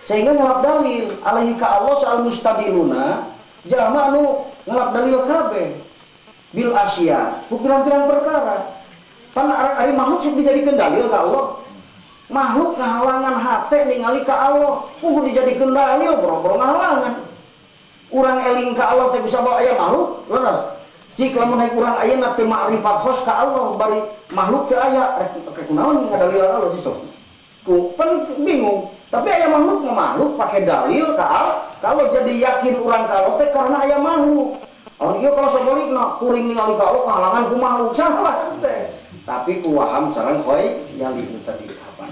Sehingga ngelap dalil alaihi ka Allah soal mustadiluna jalma anu ngelap dalil kabeh bil asya, pirang-pirang perkara. Pan ari makhluk sok dijadikeun dalil ka Allah. Makhluk ngahalangan hate ningali ka Allah, kudu dijadikeun dalil boro-boro ngahalangan. Urang eling ka Allah teh bisa bawa aya makhluk, leres. Jika lamun naik urang ayeuna teu ma'rifat khos ka Allah bari makhluk teu aya, rek kunaon ngadalilan Allah sih sok. bingung. Tapi aya makhluk pakai dalil kalau jadi yakin orang kalau teh karena aya makhluk. Orang ieu kalau sabalikna kuring ningali kalau kahalangan ku makhluk salah teh. Tapi ku waham sareng khoi yali tadi apa.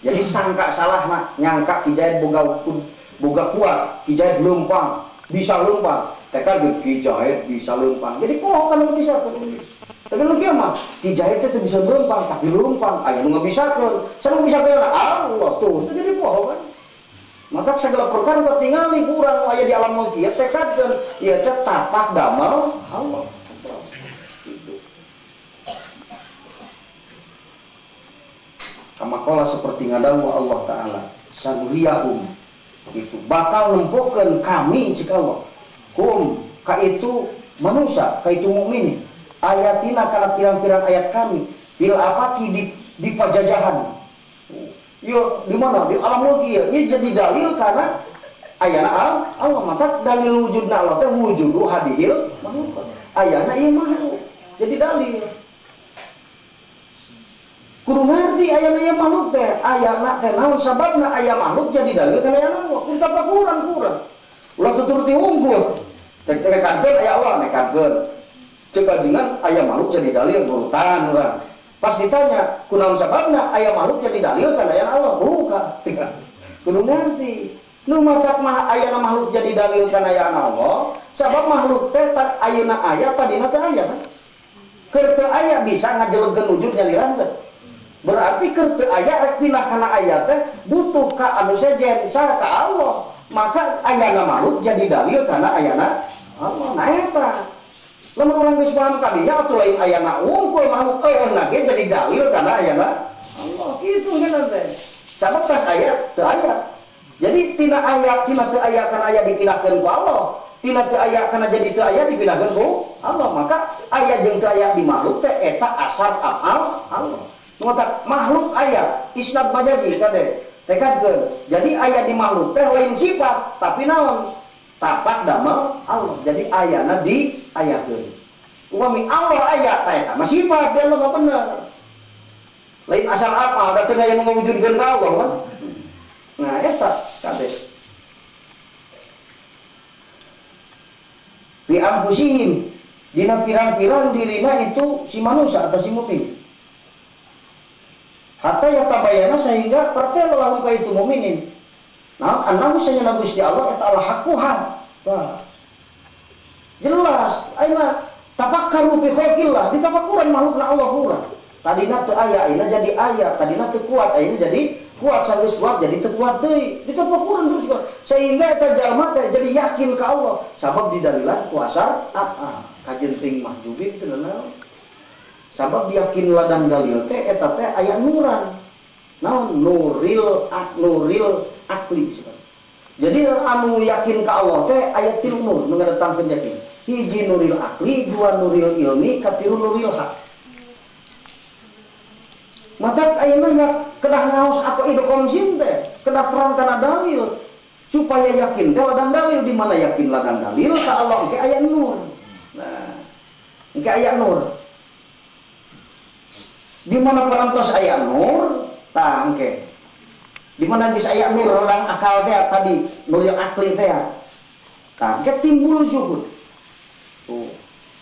Jadi sangka salahna nyangka Kijahit boga kuat, Kijahit leumpang, bisa leumpang. Teh kan Kijahit bisa leumpang. Jadi poho kan bisa tulis. Tapi nu kieu mah Kijahit teh bisa leumpang tapi leumpang aya nu ngabisakeun. Sareng bisakeun Allah tuh itu jadi poho kan. Maka segala perkara ketinggalan kurang aya di alam mulki tekadkeun ieu teh tapak damel Allah. Kamakola seperti ngadawu Allah Ta'ala sanuriyahum itu bakal nempukeun kami cikawa ka itu manusia ka itu mukmin ayatina kana pirang-pirang ayat kami fil afaqi di pajajahan. Yo di mana? Di alam mulki ya. Ini jadi dalil karena ayana Allah maka dalil wujudna Allah teh wujudu hadihil makhluk. Ayana ieu makhluk. Jadi dalil. Kudu ngerti ayana ieu makhluk teh, ayana teh naon sababna aya makhluk jadi dalil kana ayana Allah. Kun kurang. Ulah tutur ti unggul. Teh nekankeun aya Allah nekankeun. Ceuk ajengan aya makhluk jadi dalil urutan urang. Pas ditanya, kunaon sababna aya makhluk jadi dalil kana aya Allah? Buka. Kudu ngerti. Nu matak mah ayana makhluk jadi dalil kana aya Allah, sabab makhluk teh ayeuna aya tadina teh aya kan. Keur teu aya bisa ngajelegkeun wujud nyaliran teh. Berarti keur teu aya rek pindah kana aya teh butuh ka anu sejen saha ka Allah. Maka ayana makhluk jadi dalil kana ayana Allah. Nah eta. Lamun urang geus paham kadinya atuh lain ayana unggul makhluk ge jadi dalil karena ayana Allah. Kitu ngeunana teh. Sabab tas aya teu aya. Jadi tina aya tina teu aya kana aya dipindahkeun ku Allah. Tina teu aya kana jadi teu aya dipindahkeun ku Allah. Maka aya jeung teu aya di makhluk teh eta asal afal Allah. Ngotak makhluk aya isnad majazi kade. Tekadkeun. Jadi aya di makhluk teh lain sifat tapi naon? Tapak damel Allah. Jadi ayana di ayakeun. Upami Allah aya tah eta mah sifat dia mah bener. Lain asal apa da teu aya nu ngawujudkeun ka Allah kan. Nah eta kade. Fi anfusihim dina pirang-pirang dirina itu si manusia atau si mukmin. Hatta yatabayana sehingga pertelo lahum ka itu mukminin. Nah, annahu sayyana Gusti Allah eta Allah hakuhan. Wah. Jelas, ayeuna tafakkaru fi khalqillah, ditafakkuran makhlukna Allah pura. Tadina teu aya, ayeuna jadi aya, tadina teu kuat, ayeuna jadi kuat, sageus kuat jadi teu kuat deui. Ditafakkuran terus sehingga eta jalma teh jadi yakin ka Allah, sabab didalilan kuasa apa? Kajenting mah jubing teu naon. Sabab yakin ladang dalil teh eta teh aya nuran. Naon nuril akli sebenarnya. Jadi anu yakin ka Allah teh aya 3 nur nu ngadatangkeun yakin. Hiji nuril akli, 2 nuril ilmi, katilu nuril hak. Mata ayeuna ya kedah ngaos apa idgham sin teh, kedah terang kana dalil supaya yakin teh ladang dalil di mana yakin ladang dalil ka Allah engke aya nur. Nah, engke aya nur. Di mana parantos aya nur, tah engke. Di mana geus aya nur orang akal teh tadi, nur yang akli teh. Tah engke timbul zuhud. Tuh,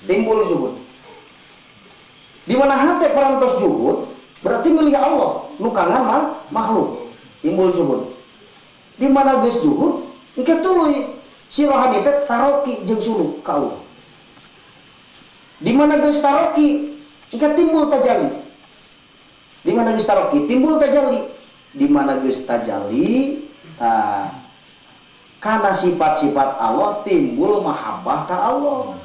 timbul zuhud. Di mana hate parantos zuhud, berarti milik Allah, nu kangan makhluk. Timbul zuhud. Di mana geus zuhud, engke tuluy si rohani teh taroki jeung suluk ka Allah. Di mana geus taroki, engke timbul tajalli. Di mana geus taroki timbul tajalli. Di mana geus tajalli kana sifat-sifat Allah timbul mahabbah ka Allah.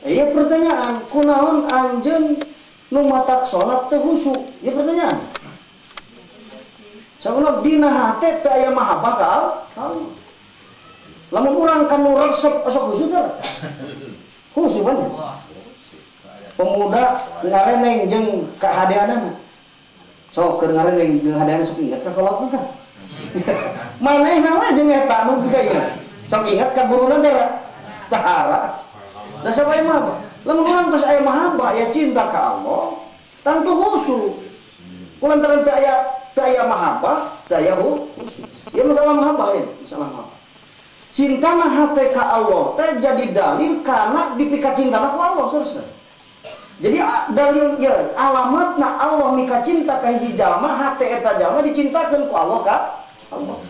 Iya pertanyaan, kunaon anjeun nu matak salat teu khusyuk? Ieu pertanyaan. Sabeuna dina hate teu aya mahabbah ka Allah. Lamun urang kan nu resep sok khusyuk teh. Khusyuk banget. Pemuda ngareneng jeung kahadeanana. Sok keur ngareneng jeung hadeana sok ingat ka kolot teh. Manehna mah jeung eta nu bigaina. Sok ingat ka guruna teh. Tahara. Da sabaya mah. Lamun urang tos aya mahabbah ya cinta ka Allah, tentu khusyuk. Kulantaran teu aya mahabbah, teu aya husnu. Ya masalah mahabbah ya, masalah mahabbah. Cintana hate ka Allah teh jadi dalil karena dipika cintana ku Allah saudara. Jadi dalil ya alamatna Allah mika cinta ka hiji jalma hate eta jalma dicintakeun ku Allah ka Allah.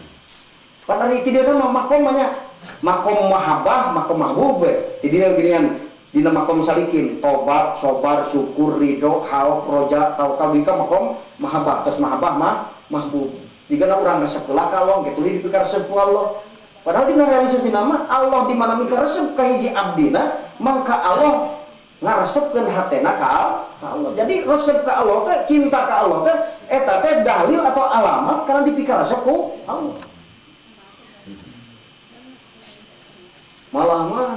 Padahal itu dia mah makomnya makom mahabbah, makom mahbub. Jadi dia ginian dina makom salikin, tobat, sabar, syukur, ridho, khauf, roja, tawakal bika makom mahabbah, terus mahabbah mahbub. Jika urang resep kelak Allah gitu dipikir resep ku Allah. Padahal dina realisasi nama Allah di mana mika resep ka hiji abdina, maka Allah ngaresepkeun hatena ka Allah. Jadi resep ka Allah teh, cinta ka Allah teh eta teh dalil atau alamat karena dipikir resep ku Allah. Malah mah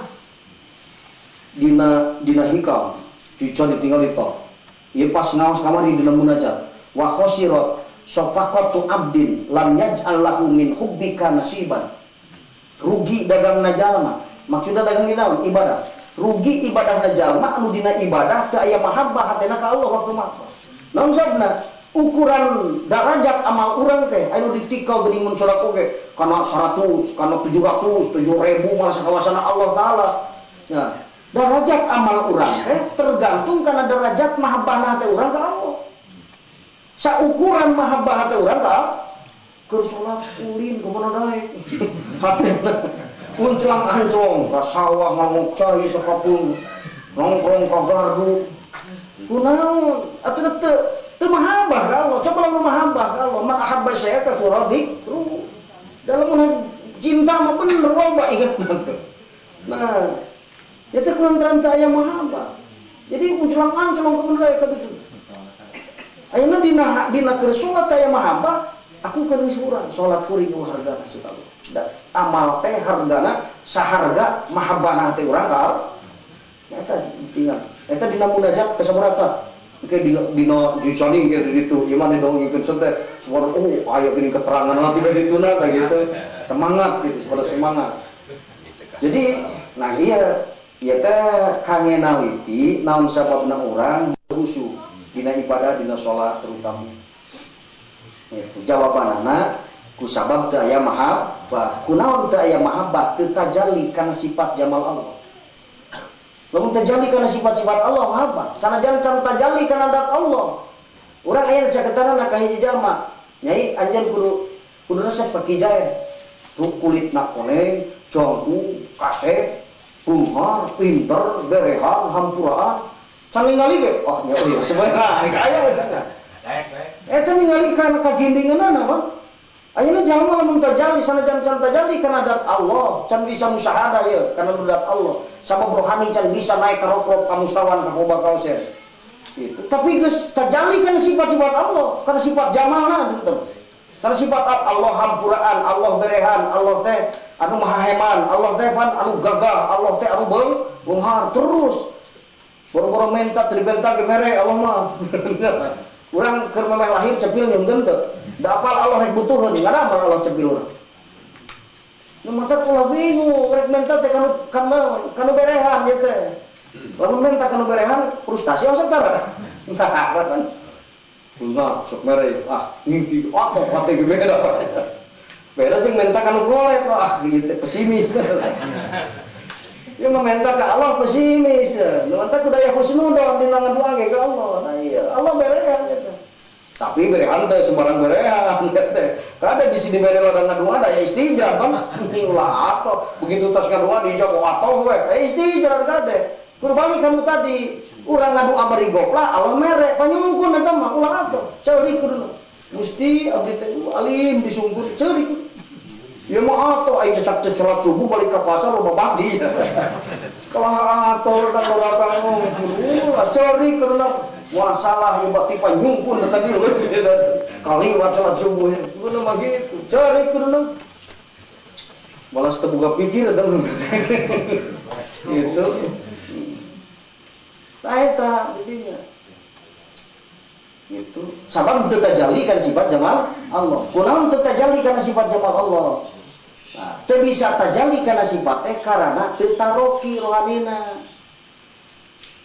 dina hikam cuca ditinggal itu. Ieu pas ngaos kamari dina munajat. Wa khosirat shafaqatu abdin lam yaj'al lahu min hubbika nasiban. Rugi dagangna jalma. Maksudna dagang dinaon? Ibadah. Rugi ibadahna jalma anu dina ibadah teu aya mahabbah hatena ka Allah waktu mah. Naon sabna? Ukuran darajat amal urang teh anu ditikau geuning mun sodako ge kana 100, kana 700, 7.000 malah sakawasana Allah taala. Nah, darajat amal urang teh tergantung kana darajat mahabbahna teh urang ka Allah. Saukuran mahabbah teh urang ka keur salat ulin ka mana daek. Hatena mun celang ancong ka sawah ngangok cai sakapung nongkrong ka gardu. Kunaon atuh teu mahabbah ka Allah. Coba lamun mahabbah ka Allah, man ahabba syai'a katsuradik. Dalam cinta mah bener loba inget. Nah, ya teh kulantaran teu aya mahabbah. Jadi mun celang ancong ka mana daek ka ditu. Ayeuna dina keur salat teh aya mahabbah, aku keur surah salat ku ribu harga maksud Allah. Amal teh hargana saharga mahabbahna teh urang ka. Eta ditinggal. Eta dina munajat ka sabarata. Oke dina jusaning ge ditu. Ieu mah didongengkeun teh sabar aya geuning keterangan nanti ka dituna tah gitu. Semangat gitu, sabar semangat. Jadi nah ieu teh kangena liti naon sababna urang khusyuk dina ibadah dina salat terutama. Itu jawabanana ku sabab teu aya mahabbah. Kunaon teu aya mahabbah? Teu tajalli kana sifat jamal Allah. Lamun tajalli kana sifat-sifat Allah mahabbah. Sanajan can tajalli kana zat Allah. Urang aya caketanana ka hiji jalma. Nyai anjeun kudu resep ka kijaya. Kulitna koneng, jongku, kasep, kumhar, pinter, berehan, hampuraan. Can ningali ge. Oh nya ieu sebenarnya aya we cenah. Eta ningali kana kagindingeunana mah. Ayeuna jalma lamun tajalli sanajan can tajalli kana zat Allah, can bisa musyahadah ye kana zat Allah. Sabab rohani can bisa naik ka rokrok ka mustawan ka koba kauser. Itu. Tapi geus tajalli kana sifat-sifat Allah, kana sifat jamalna gitu. Kana sifat Allah hampuraan, Allah berehan, Allah teh anu maha heman, Allah teh pan anu gagah, Allah teh anu beunghar terus. Boro-boro menta tribenta ge mere Allah mah. Urang keur memeh lahir cepil nyunggeun teu. Da apal Allah rek butuheun, ngana Allah cepil urang. Nu mata kula bingung, rek menta teh kanu berehan ieu teh. Lamun menta kanu berehan frustasi asa tara. Entah kan. Bunga sok mere ngingti atuh pate ge beda. Beda jeung menta kanu golet ieu teh pesimis. Ieu mah menta ka Allah pesimis. Nu menta kudu aya husnudon dina ngaduaan ge ka Allah. Nah iya, Allah berehan eta. Tapi berehan teh sembarang berehan teh. Kada bisi dibere ladang ngaduaan aya istijab kan. Ulah atoh begitu tos ngaduaan dijawab atoh we. Istijab kade. Kudu balik kamu tadi. Urang ngadu amari gopla Allah mere panyungkun eta mah ulah atoh. Ceurik kudu. Musti abdi teh alim disungkur ceurik. Ya mah atuh aing cecak teh salat subuh balik ka pasar loba badi. Kalau atuh dan loratan ngomong, ceurik karena masalah ieu bati panyungkun tadi kaliwat salat subuh. Kudu mah gitu. Ceurik karena malas teu boga pikir eta mah. Gitu. Tah eta didinya. Gitu. Sabab teu tajalli kana sifat jamal Allah. Kunaon teu tajalli kana sifat jamal Allah? Nah, teu bisa tajalli kana sifat teh karena teu taroki rohanina.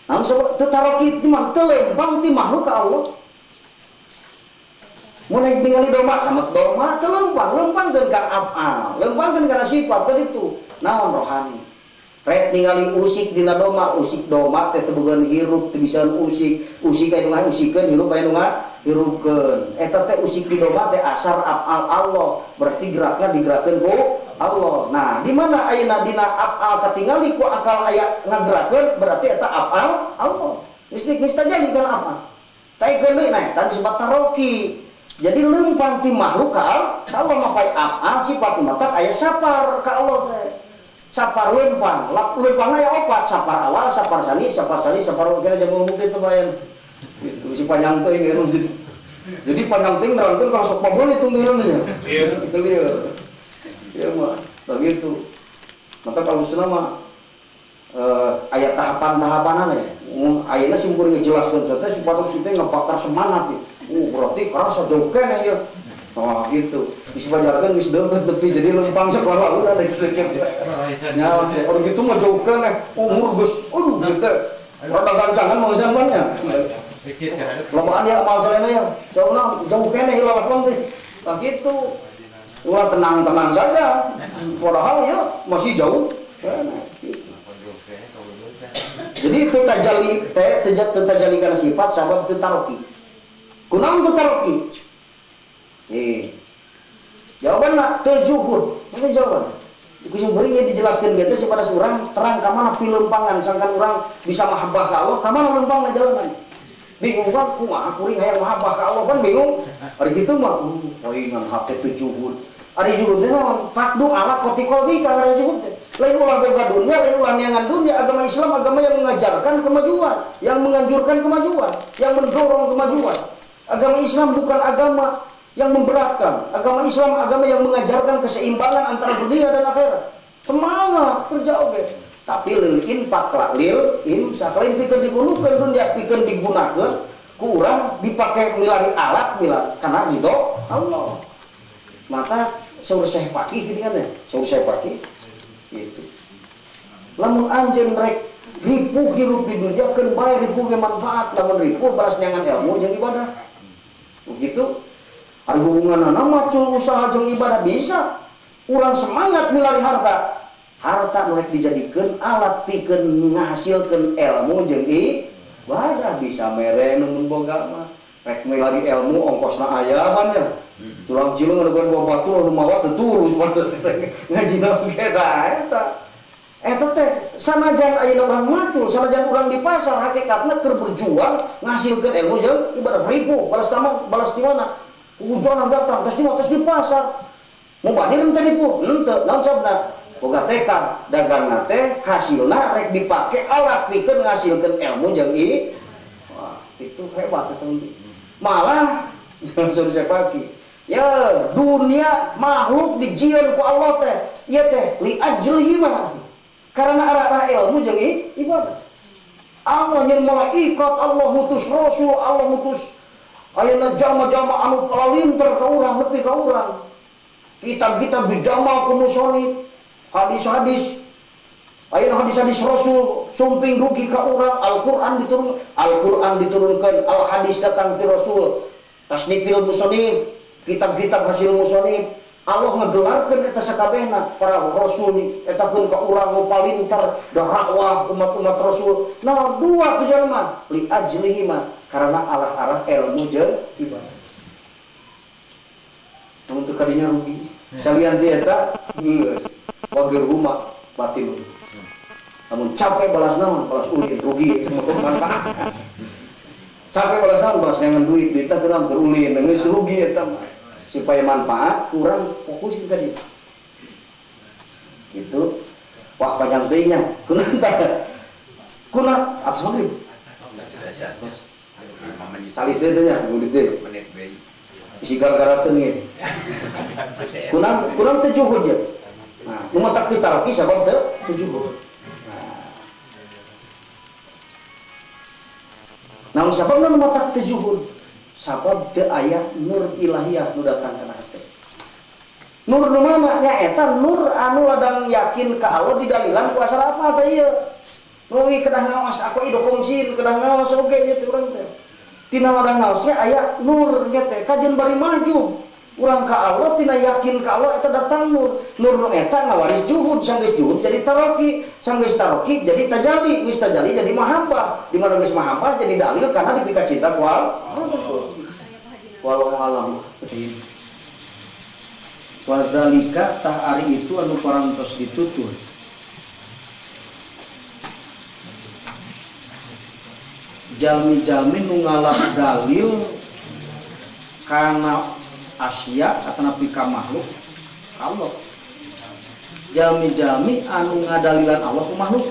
Namun sebab teu taroki ti mah teu lempang ti makhluk ka Allah. Mulai ningali doma sama doma teu lempang kan afal, lempangkeun kana sifat teh itu naon rohani. Rek ningali usik dina doma, usik doma teh teu bogeun hirup, teu bisa usik aya nu usikeun, hirup aya nu hirupkeun. Eta teh usik di doma teh asar afal Allah, berarti gerakna digerakkeun ku Allah. Nah, di mana ayeuna dina afal katingali ku akal aya ngagerakeun, berarti eta afal Allah. Geus tajadi kana apa? Taikeun deui nah, tadi disebut taroki. Jadi lempang ti makhluk ka Allah mapai afal sifat mata aya sapar ka Allah teh. Sapar lempang, lempangna aya opat, sapar awal, sapar sani, sapar kena jamu mungkin teh bayan. Itu si panjang teh ngeun jadi panjang teh nerangkeun kalau sok mabul itu ngeun nya. Iya, itu dia. Ya mah, begitu. Maka kalau sunah mah aya tahapan-tahapanan ya. Ayeuna simpur ngejelaskeun teh supaya kita ngepakar semangat ya. Berarti kerasa jogen ya. Oh gitu. Bisa bajarkan geus deukeut tepi jadi lempang sekolah udah ada sedikit. Nya orang gitu mah jogen umur geus gitu. Rada gancangan mau zamannya. Lobaan ya amal salehna ya. Coba jauh kene hilapon teh. Nah gitu. Ulah tenang-tenang saja. Padahal ya masih jauh. Jadi itu tajalli kana sifat sabab itu taroki. Kunaon teu taroki? Jawabanna teu juhud. Itu jawaban. Kusim beuring dijelaskeun ge teh supaya urang terang ka mana pilempangan sangkan urang bisa mahabbah ka Allah, ka mana lempangna jalanan. Bingung kan kumaha kuring hayang mahabbah ka Allah kan bingung. Ari kitu mah poingan hate teu juhud. Ari juhud teh naon? Faqdu ala qatiqalbi ka ari juhud teh. Lain ulah boga dunia, lain ulah niangan dunia. Agama Islam agama yang mengajarkan kemajuan, yang menganjurkan kemajuan, yang mendorong kemajuan. Agama Islam bukan agama yang memberatkan. Agama Islam agama yang mengajarkan keseimbangan antara dunia dan akhirat. Semangat kerja oke. Tapi lil infak lah, lil imsak lain pikeun digulukeun dunia, pikeun digunakeun ku urang dipake milari alat karena ridho Allah. Maka saur Syekh Faqih geuningan ya, saur Syekh Faqih itu. Lamun anjeun rek ripuh hirup di dunia keun bae ripuh ge manfaat, lamun ripuh balas nyangan ilmu jeung ibadah. Begitu. Ada hubungan macul usaha jeung ibadah bisa. Urang semangat milari harta. Harta nu rek dijadikeun alat pikeun ngahasilkeun ilmu jeung ibadah bisa mere nu boga mah. Rek milari ilmu ongkosna aya man ya. Tulang cileung ada bawa batu nu mawa teu turus ngajina ge eta. Eta teh sanajan ayeuna urang macul, sanajan urang di pasar hakikatna keur berjuang ngahasilkeun ilmu jeung ibadah ribu balas di mana? Hujan datang, terus di pasar. Mau badir ente dipu, ente, naon sabna? Boga tekad, dagangna teh hasilna rek dipake alat pikeun ngasilkeun ilmu jeung wah, itu hebat itu. Malah sudah saya pagi. Ya, dunia makhluk dijieun ku Allah teh. Ieu teh li ajlihi mah. Karena arah ilmu jeung ibadah. Allah nyen malaikat, Allah mutus rasul, Allah mutus ayeuna jama-jama anu palalinter ka urang nepi ka urang. Kitab-kitab bidama ku musonif, hadis-hadis. Ayeuna hadis-hadis Rasul sumping dugi ka urang, Al-Qur'an diturunkeun, al-hadis datang ti Rasul. Tasnifil musonif, kitab-kitab hasil musonif. Allah ngegelarkeun eta sakabehna para rasul etakeun ka urang nu palinter dakwah umat-umat Rasul. Nah, dua tujuan mah li ajlihi mah karena arah-arah ilmu jeung ibadah. Namun teu kadinya rugi. Salian di eta geus wageur rumah batin. Namun capek balas naon, balas ulin rugi semua manfaat. Capek balas naon, balas nyangan duit teh kurang terulin, geus rugi eta mah. Supaya manfaat kurang fokus ke dia. Gitu. Wah panjang teuingnya. Kuna asal salit teh nya kudu teh. Isi gara-gara teu nih. Kurang teu juhud ya. Nah, nu matak teu taroki sabab teu juhud. Nah, sabab nu matak teu juhud. Sabab teu aya nur ilahiyah nu datang kana hate. Nur nu mana nya eta nur anu ladang yakin ka Allah didalilan ku asal apa teh ieu. Rugi kedah ngawas aku ieu kongsin kedah ngawas oge nya teh urang teh. tina ladang ngaosnya aya nur ge teh kajen bari maju urang ka Allah tina yakin ka Allah eta datang nur nu eta ngawaris juhud sanggeus juhud jadi taroki sanggeus taroki jadi tajali geus tajali jadi mahabbah di mana geus mahabbah jadi dalil karena dipika cinta ku Allah wallahu alam wadalika tah ari itu anu parantos ditutur jalmi-jalmi nu ngalap dalil kana asya atau nabi ka makhluk Allah jalmi-jalmi anu ngadalilan Allah ku makhluk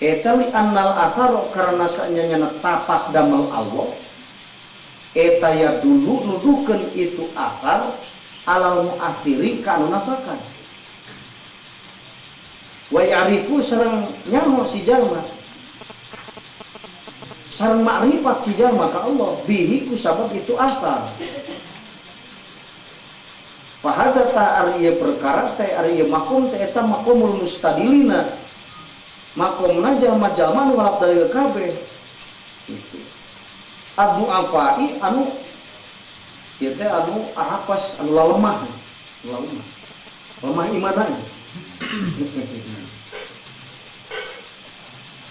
eta li annal athar karena sanyanya tapak damel Allah eta ya dulu nuduhkeun itu athar alal mu'athiri ka anu napakan wa ya'rifu sareng nyaho si jalma sareng makrifat si jalma ka Allah bihi ku sabab itu athar fahada ta ari perkara teh ari makom teh eta makomul mustadilina makomna jalma-jalma nu ngalap dalil kabeh itu adu afai anu ieu teh anu arapas anu lemah imanana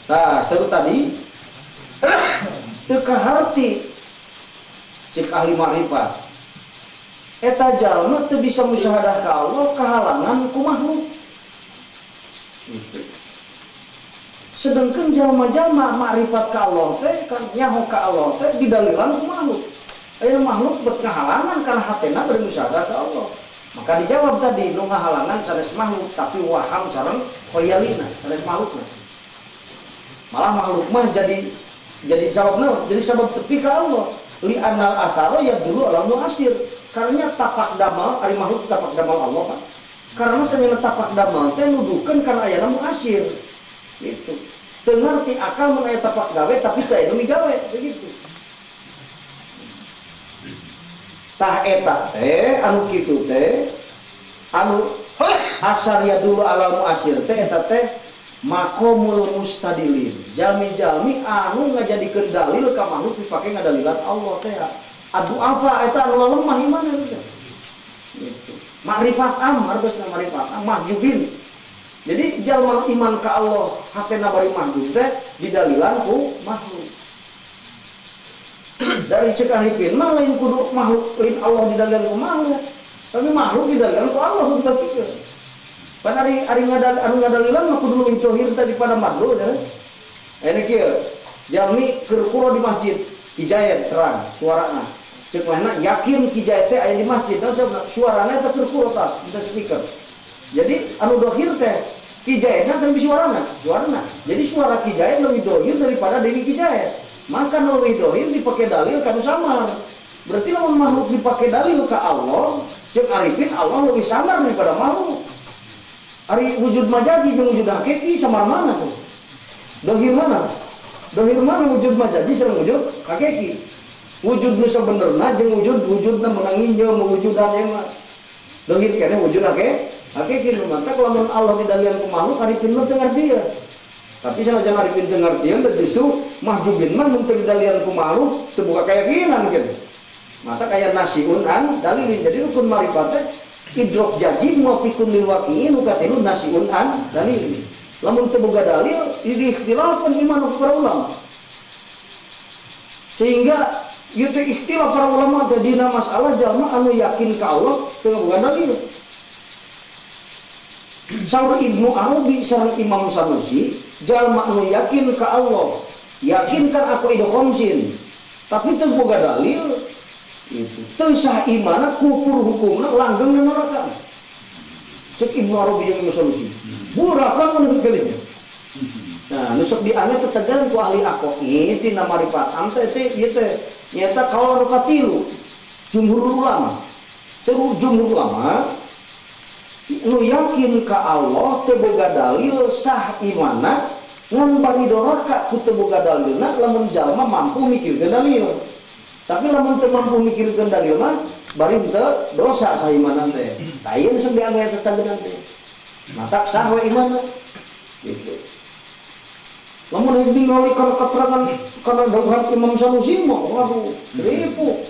nah seru tadi teu kaharti cek ahli makrifat eta jalma teu bisa musyahadah ka Allah kahalangan ku makhluk gitu. Sedangkan jalma-jalma makrifat ka Allah teh kan nyaho ka Allah teh didalilan ku makhluk aya makhluk bet kahalangan karena hatena bari musyahadah ka Allah maka dijawab tadi nu ngahalangan sanes makhluk tapi waham sareng khayalina sanes makhlukna malah makhluk mah jadi sababna jadi sabab tepi ka Allah li anal athara ya dulu alam muasir karena tapak damal ari makhluk tapak damal Allah kan karena sanyana tapak damal teh nuduhkeun kana ayana muasir gitu teu ngarti akal mun aya tapak gawe tapi teu aya nu migawe begitu tah eta teh anu kitu teh anu asar ya dulu alam muasir teh eta teh makomul mustadilin jalmi-jalmi anu ngajadikeun dalil ka makhluk dipake ngadalilan Allah teh adu apa eta anu lemah iman gitu makrifat am harusna makrifat am mahjubin jadi jalma iman ka Allah hatena bari mahjub teh didalilan ku makhluk dari cek arifin mah lain kudu makhluk lain Allah didalilan ku makhluk tapi makhluk didalilan ku Allah untuk pikir pan ari ngadalilan mah kudu leuwih tohir daripada makhluk ya ini kieu jalmi keur kuro di masjid kijayat terang suarana cek mana yakin kijayat teh aya di masjid dan suarana teh keur kuro tah kita speaker jadi anu dohir teh kijayatna teh suarana jadi suara kijayat lebih dohir daripada deui kijayat maka lebih dohir dipakai dalil kan samar berarti lamun makhluk dipakai dalil ke Allah cek arifin Allah lebih samar daripada makhluk ari wujud majazi jeung wujud hakiki samar mana cek dohir mana wujud majazi sareng wujud hakiki wujud nu sabenerna jeung wujudna meunang injil mewujudan mah dohir keneh wujud hakiki nu mantap lamun Allah didalian ku makhluk arifin mah teu ngartieun tapi sanajan arifin teu ngartieun teh justru mahjubin mah mun teu didalian ku makhluk teu boga kayakinan kieu mata kaya nasiun an dalilin jadi rukun marifat teh idrok jajib muafiqun lil waqi'in ukatilu nasiun an dalilin lamun teu boga dalil diikhtilafkeun iman para ulama sehingga ieu teh ikhtilaf para ulama teh dina masalah jalma anu yakin ka Allah teu boga dalil Saur Ibnu Arabi sareng Imam Sanusi jalma anu yakin ka Allah yakin kan aku ido khamsin tapi teu boga dalil itu teu sah imana kufur hukumna langgeng neraka cek Ibnu Arabi jeung Imam Sanusi burakan mun keulinya nah nu sok dianget tetegan ku ahli aqaid tina marifat am teh ieu teh nyata kaul nu katilu jumhur ulama seluruh jumhur ulama nu yakin ka Allah teu boga dalil sah imana ngan bari doraka ku teu boga dalilna lamun jalma mampu mikirkeun dalil tapi lamun teu mampu mikirkeun dalil mah bari teu dosa sah imanan teh tah ieu sok dianggap tetagenan teh mata sah we imanna gitu Lamun hayang ningali kana keterangan kana dawuhan Imam Sanusi mah waduh ribu.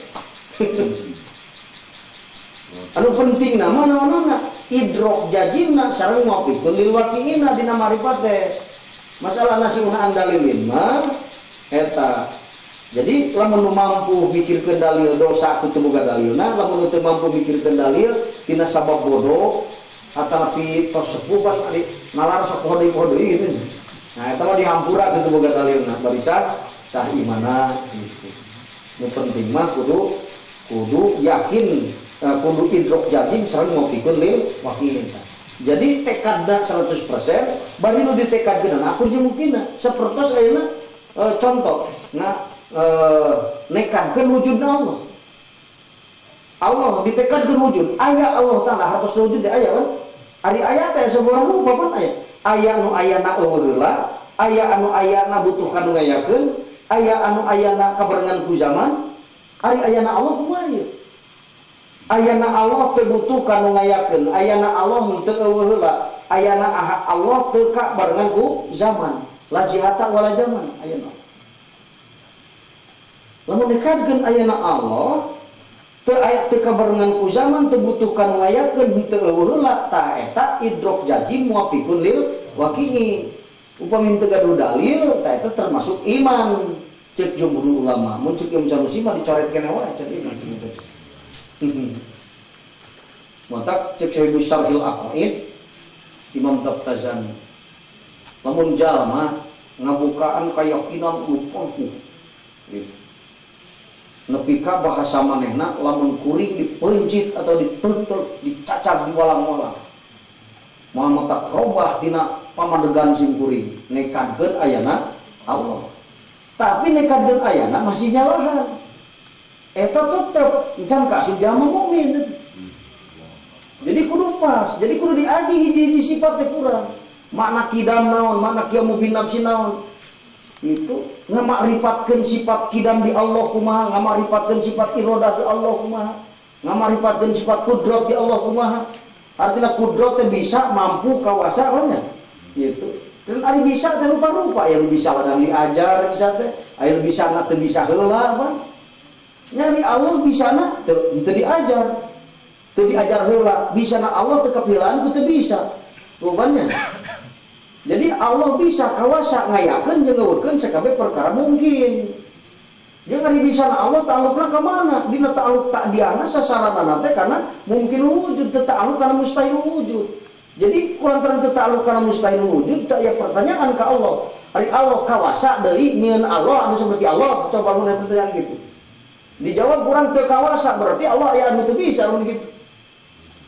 Anu penting nama naon-naonna idrok jajimna sareng muafiqun lil waqi'ina dina marifat teh. Masalah nasiuna andalilin mah eta. Jadi lamun mampu mikirkeun dalil dosa ku teu boga dalilna, lamun teu mampu mikirkeun dalil tina sabab bodoh atapi tos sepuh kan ari nalar sapoho deui gitu. Nah eta mah dihampura teu boga dalilna barisan sah imana gitu. Nu penting mah kudu yakin kudu idrok jazim sareng muafiqun lil waqi'in. Jadi tekadna 100% bari nu ditekadkeun aku jeung mungkinna sapertos ayeuna contoh nekadkeun wujudna Allah. Allah ditekadkeun wujud, aya Allah taala hartos wujud teh aya kan? Ari aya teh sebuah rupa pun aya. Aya nu ayana eueuh heula, aya anu ayana butuh kanu ngayakeun, aya anu ayana kabarengan ku zaman, ari ayana Allah kumaha ieu? Ayana Allah teu butuh kanu ngayakeun, ayana Allah teu eueuh heula, ayana Allah teu kabarengan ku zaman. La jihata wala zaman ayana. Lamun nekadkeun ayana Allah teu kabarengan ku zaman teu butuh kanu ngayakeun teu eueuh heula ta eta idrok jazim muafiqun lil waqi'i. Upami teu gaduh dalil ta eta termasuk iman cek jumhur ulama. Mun cek Imam Sanusi mah dicoretkeun wae cek iman. Mata cek Syarihus Syarhil Aqaid Imam Tabtazani. Lamun jalma ngabukaan kayakinan lupaku. Gitu. Nepi ka bahasa manehna lamun kuring dipeunjit atau diteuteup, dicacar diwalang-walang. Moal mata robah tina pamadegan sim kuring, nekadkeun ayana Allah. Tapi nekadkeun ayana masih nyalahan. Eta tetep encan ka jalma mukmin. Jadi kudu pas, jadi kudu diaji hiji-hiji sifat teh kurang. Makna kidam naon, makna qiyamu bin nafsi naon. Itu ngamarifatkeun sifat kidam di Allah kumaha, ngamarifatkeun sifat iradah di Allah kumaha, ngamarifatkeun sifat kudrat di Allah kumaha. Artinya kudrat teh bisa mampu kawasa nya. Gitu. Dan ari bisa teh rupa-rupa, aya bisa ladang diajar bisa teh, aya bisa na teu bisa heula apa. Nyari Allah bisana teu diajar. Teu diajar heula, bisana Allah teu kapilaan ku teu bisa. Rupanya. Jadi Allah bisa kawasa ngayakeun jeung ngeukeun sakabeh perkara mungkin. Jeung ari bisana Allah ta'alluqna ka mana? Dina ta'alluq ta'diana sasaranana teh kana mungkin wujud teu ta'alluq kana mustahil wujud. Jadi kulantaran teu ta'alluq kana mustahil wujud teu aya pertanyaan ka Allah. Ari Allah kawasa deui nyieun Allah anu seperti Allah, coba mun pertanyaan gitu. Dijawab kurang teu kawasa berarti Allah aya anu teu bisa mun gitu.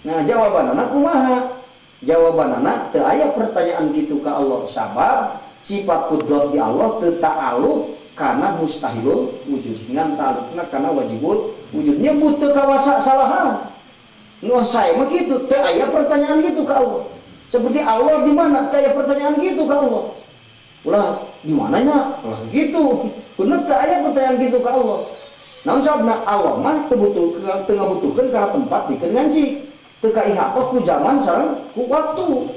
Nah, jawabanana kumaha? Jawabanana teu aya pertanyaan kitu ka Allah sabab sifat kudrat di Allah teu ta'alluq kana mustahilul wujud ngan ta'alluqna kana wajibul wujud nyebut teu kawasa salahan. Nu sae mah kitu teu aya pertanyaan kitu ka Allah. Seperti Allah di mana? Teu aya pertanyaan kitu ka Allah. Ulah di mananya? Ulah gitu. Bener teu aya pertanyaan kitu ka Allah. Namun sababna Allah mah teu ngabutuhkeun kana tempat dikeun ngancik. Teu kaihatos ku zaman sareng ku waktu.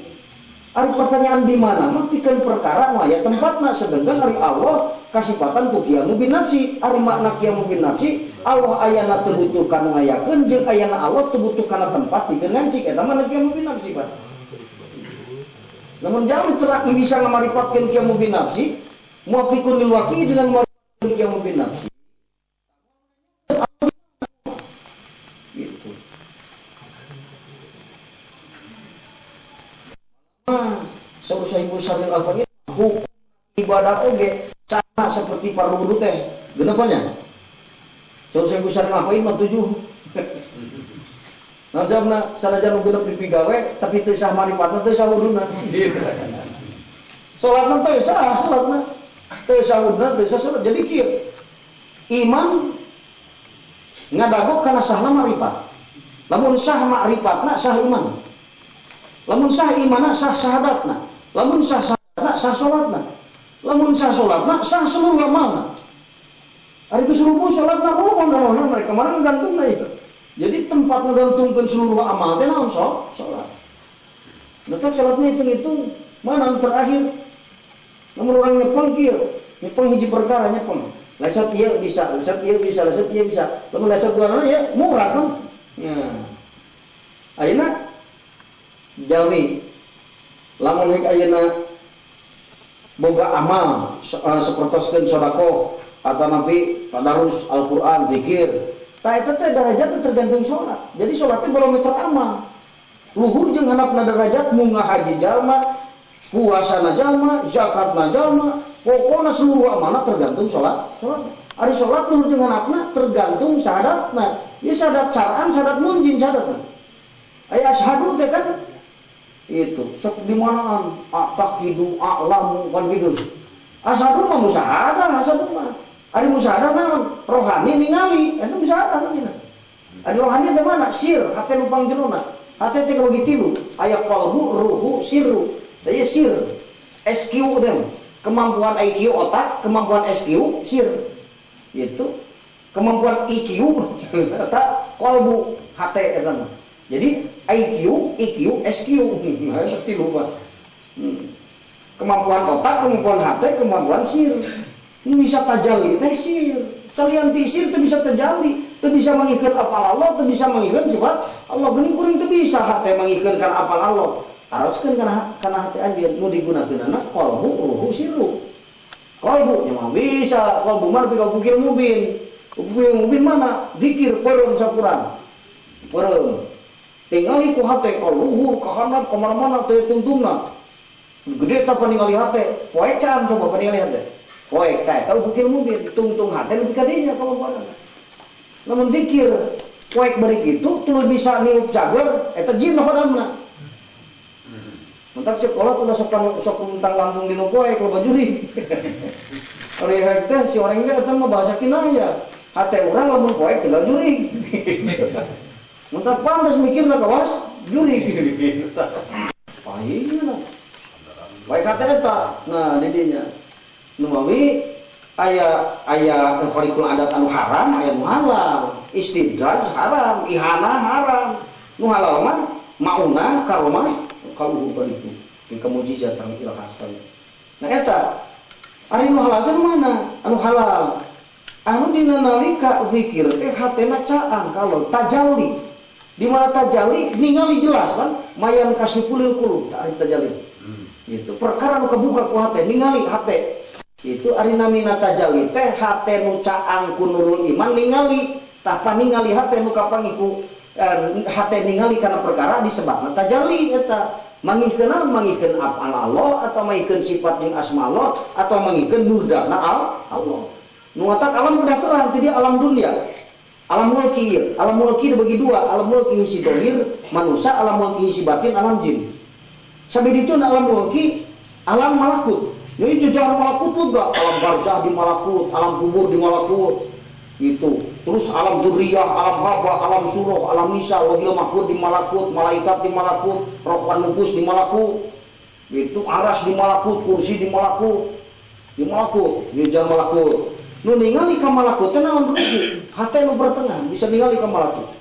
Ari pertanyaan di mana mah pikeun perkara nu aya tempatna sedengkeun ari Allah kasifatan ku qiyamu bin nafsi. Ari makna qiyamu bin nafsi Allah ayana teu butuh kana ngayakeun jeung ayana Allah teu butuh kana tempat dikeun ngancik eta mah qiyamu bin nafsi Pak. Namun jauh terak bisa ngamarifatkeun qiyamu bin nafsi muafiqun lil waqi' dengan muafiqun qiyamu bin nafsi. Syarihus Syarhil Aqaid hukum ibadah oge sama seperti para wudu teh. Genepnya? Syarihus Syarhil Aqaid mah 7. Nah, sabna sanajan genep dipigawe tapi teu sah marifatna teu sah wuduna. Salatna teu sah, salatna teu sah wuduna teu sah salat. Jadi kieu. Iman ngadagok kana sahna marifat. Lamun sah marifatna sah iman. Lamun sah imanna sah syahadatna. Lamun sah salatna sah salatna. Lamun sah salatna sah seluruh amalna. Ari teu suruh salatna mohon mereka mana gantungna ieu. Jadi tempat ngagantungkeun seluruh amal teh naon salat. Maka salatna hitung-hitung mana terakhir. Namun orang nyepeng kieu, nyepeng hiji perkara nyepeng. Leset ieu bisa, leset ieu bisa, leset ieu bisa. Lamun leset duana ya murah kan. Ya. Ayeuna jalmi lamun hek ayeuna boga amal sapertoskeun sedekah atau nabi tadarus Al-Qur'an, zikir. Tah eta teh derajatna tergantung salat. Jadi salat teh barometer amal. Luhur jeung handapna derajat mun ngahaji jalma, puasana jalma, zakatna jalma, pokona seluruh amalna tergantung salat. Ari salat luhur jeung handapna tergantung syahadatna. Ieu syahadat syar'an, syahadat munjin syahadatna. Aya asyhadu teh kan itu sok di manaan ataqidu a'lamu kan gitu. Asyhadu mah musyahadah, asyhadu mah. Ari musyahadah naon? Rohani ningali, eta musyahadah namina. Ari rohani teh mana? Sir, hate nu pangjerona. Hati teh bagi tilu, aya qalbu, ruhu, sirru. Tadi sir, SQ teh, kemampuan IQ otak, kemampuan SQ, sir. Itu kemampuan IQ, eta qalbu, hati eta mah. Jadi IQ, EQ, SQ, tilu Pak. Kemampuan otak, kemampuan hati, kemampuan sir. Ini bisa tajalli teh sir. Salian tisir teu bisa terjadi, teu bisa mangikeun apal Allah, teu bisa mangikeun sifat Allah. Geuning kuring teu bisa hate mangikeun kana apal Allah. Taroskeun kana hate anjeun nu digunakeunana qalbu, ruhu, sirru. Qalbu nya mah bisa, qalbu mah pika ukir mubin. Ukir mubin mana? Zikir peureum sakurang. Peureum. Tingali ku hate ka luhur, ka handap, ka mana-mana teu tungtungna. Gede ta paningali hate, poe can coba paningali hate. Poek teh tahu bukil mubin tungtung hati lebih kadinya kalau pada. Namun dikir poek beri gitu tuh bisa niup cager eta jin hodamna. Mentak sekolah tuh sok tentang lambung dino poek loba juri. Ari hek teh si orang ge eta mah bahasa kinaya. Hate urang lamun poek tinggal juri. Mentak pantes mikirna kawas juri. Pahinya. Poek hate eta. Nah di dinya. Numawi aya khariqul adat anu haram, aya nu halal. Istidraj haram, ihana haram. Nu halal mah mauna karomah kaluhur baritu. Tingkah mujizat sareng ilhas kali. Nah eta ari nu halal teh mana? Anu halal. Anu dina nalika zikir teh hatena caang kalau tajalli. Di mana tajalli ningali jelas kan mayan kasifulil qulub ta ari tajalli. Itu perkara nu kebuka ku hate ningali hate. Itu ari namina tajalli teh hate nu caang ku nurul iman ningali tah paningali hate nu kapangiku hate ningali kana perkara disebabna tajalli eta mangikeun mangikeun afal Allah atau mangikeun sifat jeung asma Allah atau mangikeun nurdana Allah. Nu ngatak alam udah terang tadi alam dunia. Alam mulki dibagi dua, alam mulki hisi dohir manusia, alam mulki hisi batin, alam jin. Sampai itu alam mulki, alam malakut. Jadi jajaran malakut juga, alam barzah di malakut, alam kubur di malakut, gitu. Terus alam dzurriyah, alam haba, alam suruh, alam nisa, wahil mahfud di malakut, malaikat di malakut, roh nufus di malakut, gitu. Aras di malakut, kursi di malakut, jajaran malakut. Nu ningali ka malakut teh naon rugi? Hate nu bertengah bisa ningali ka malakut.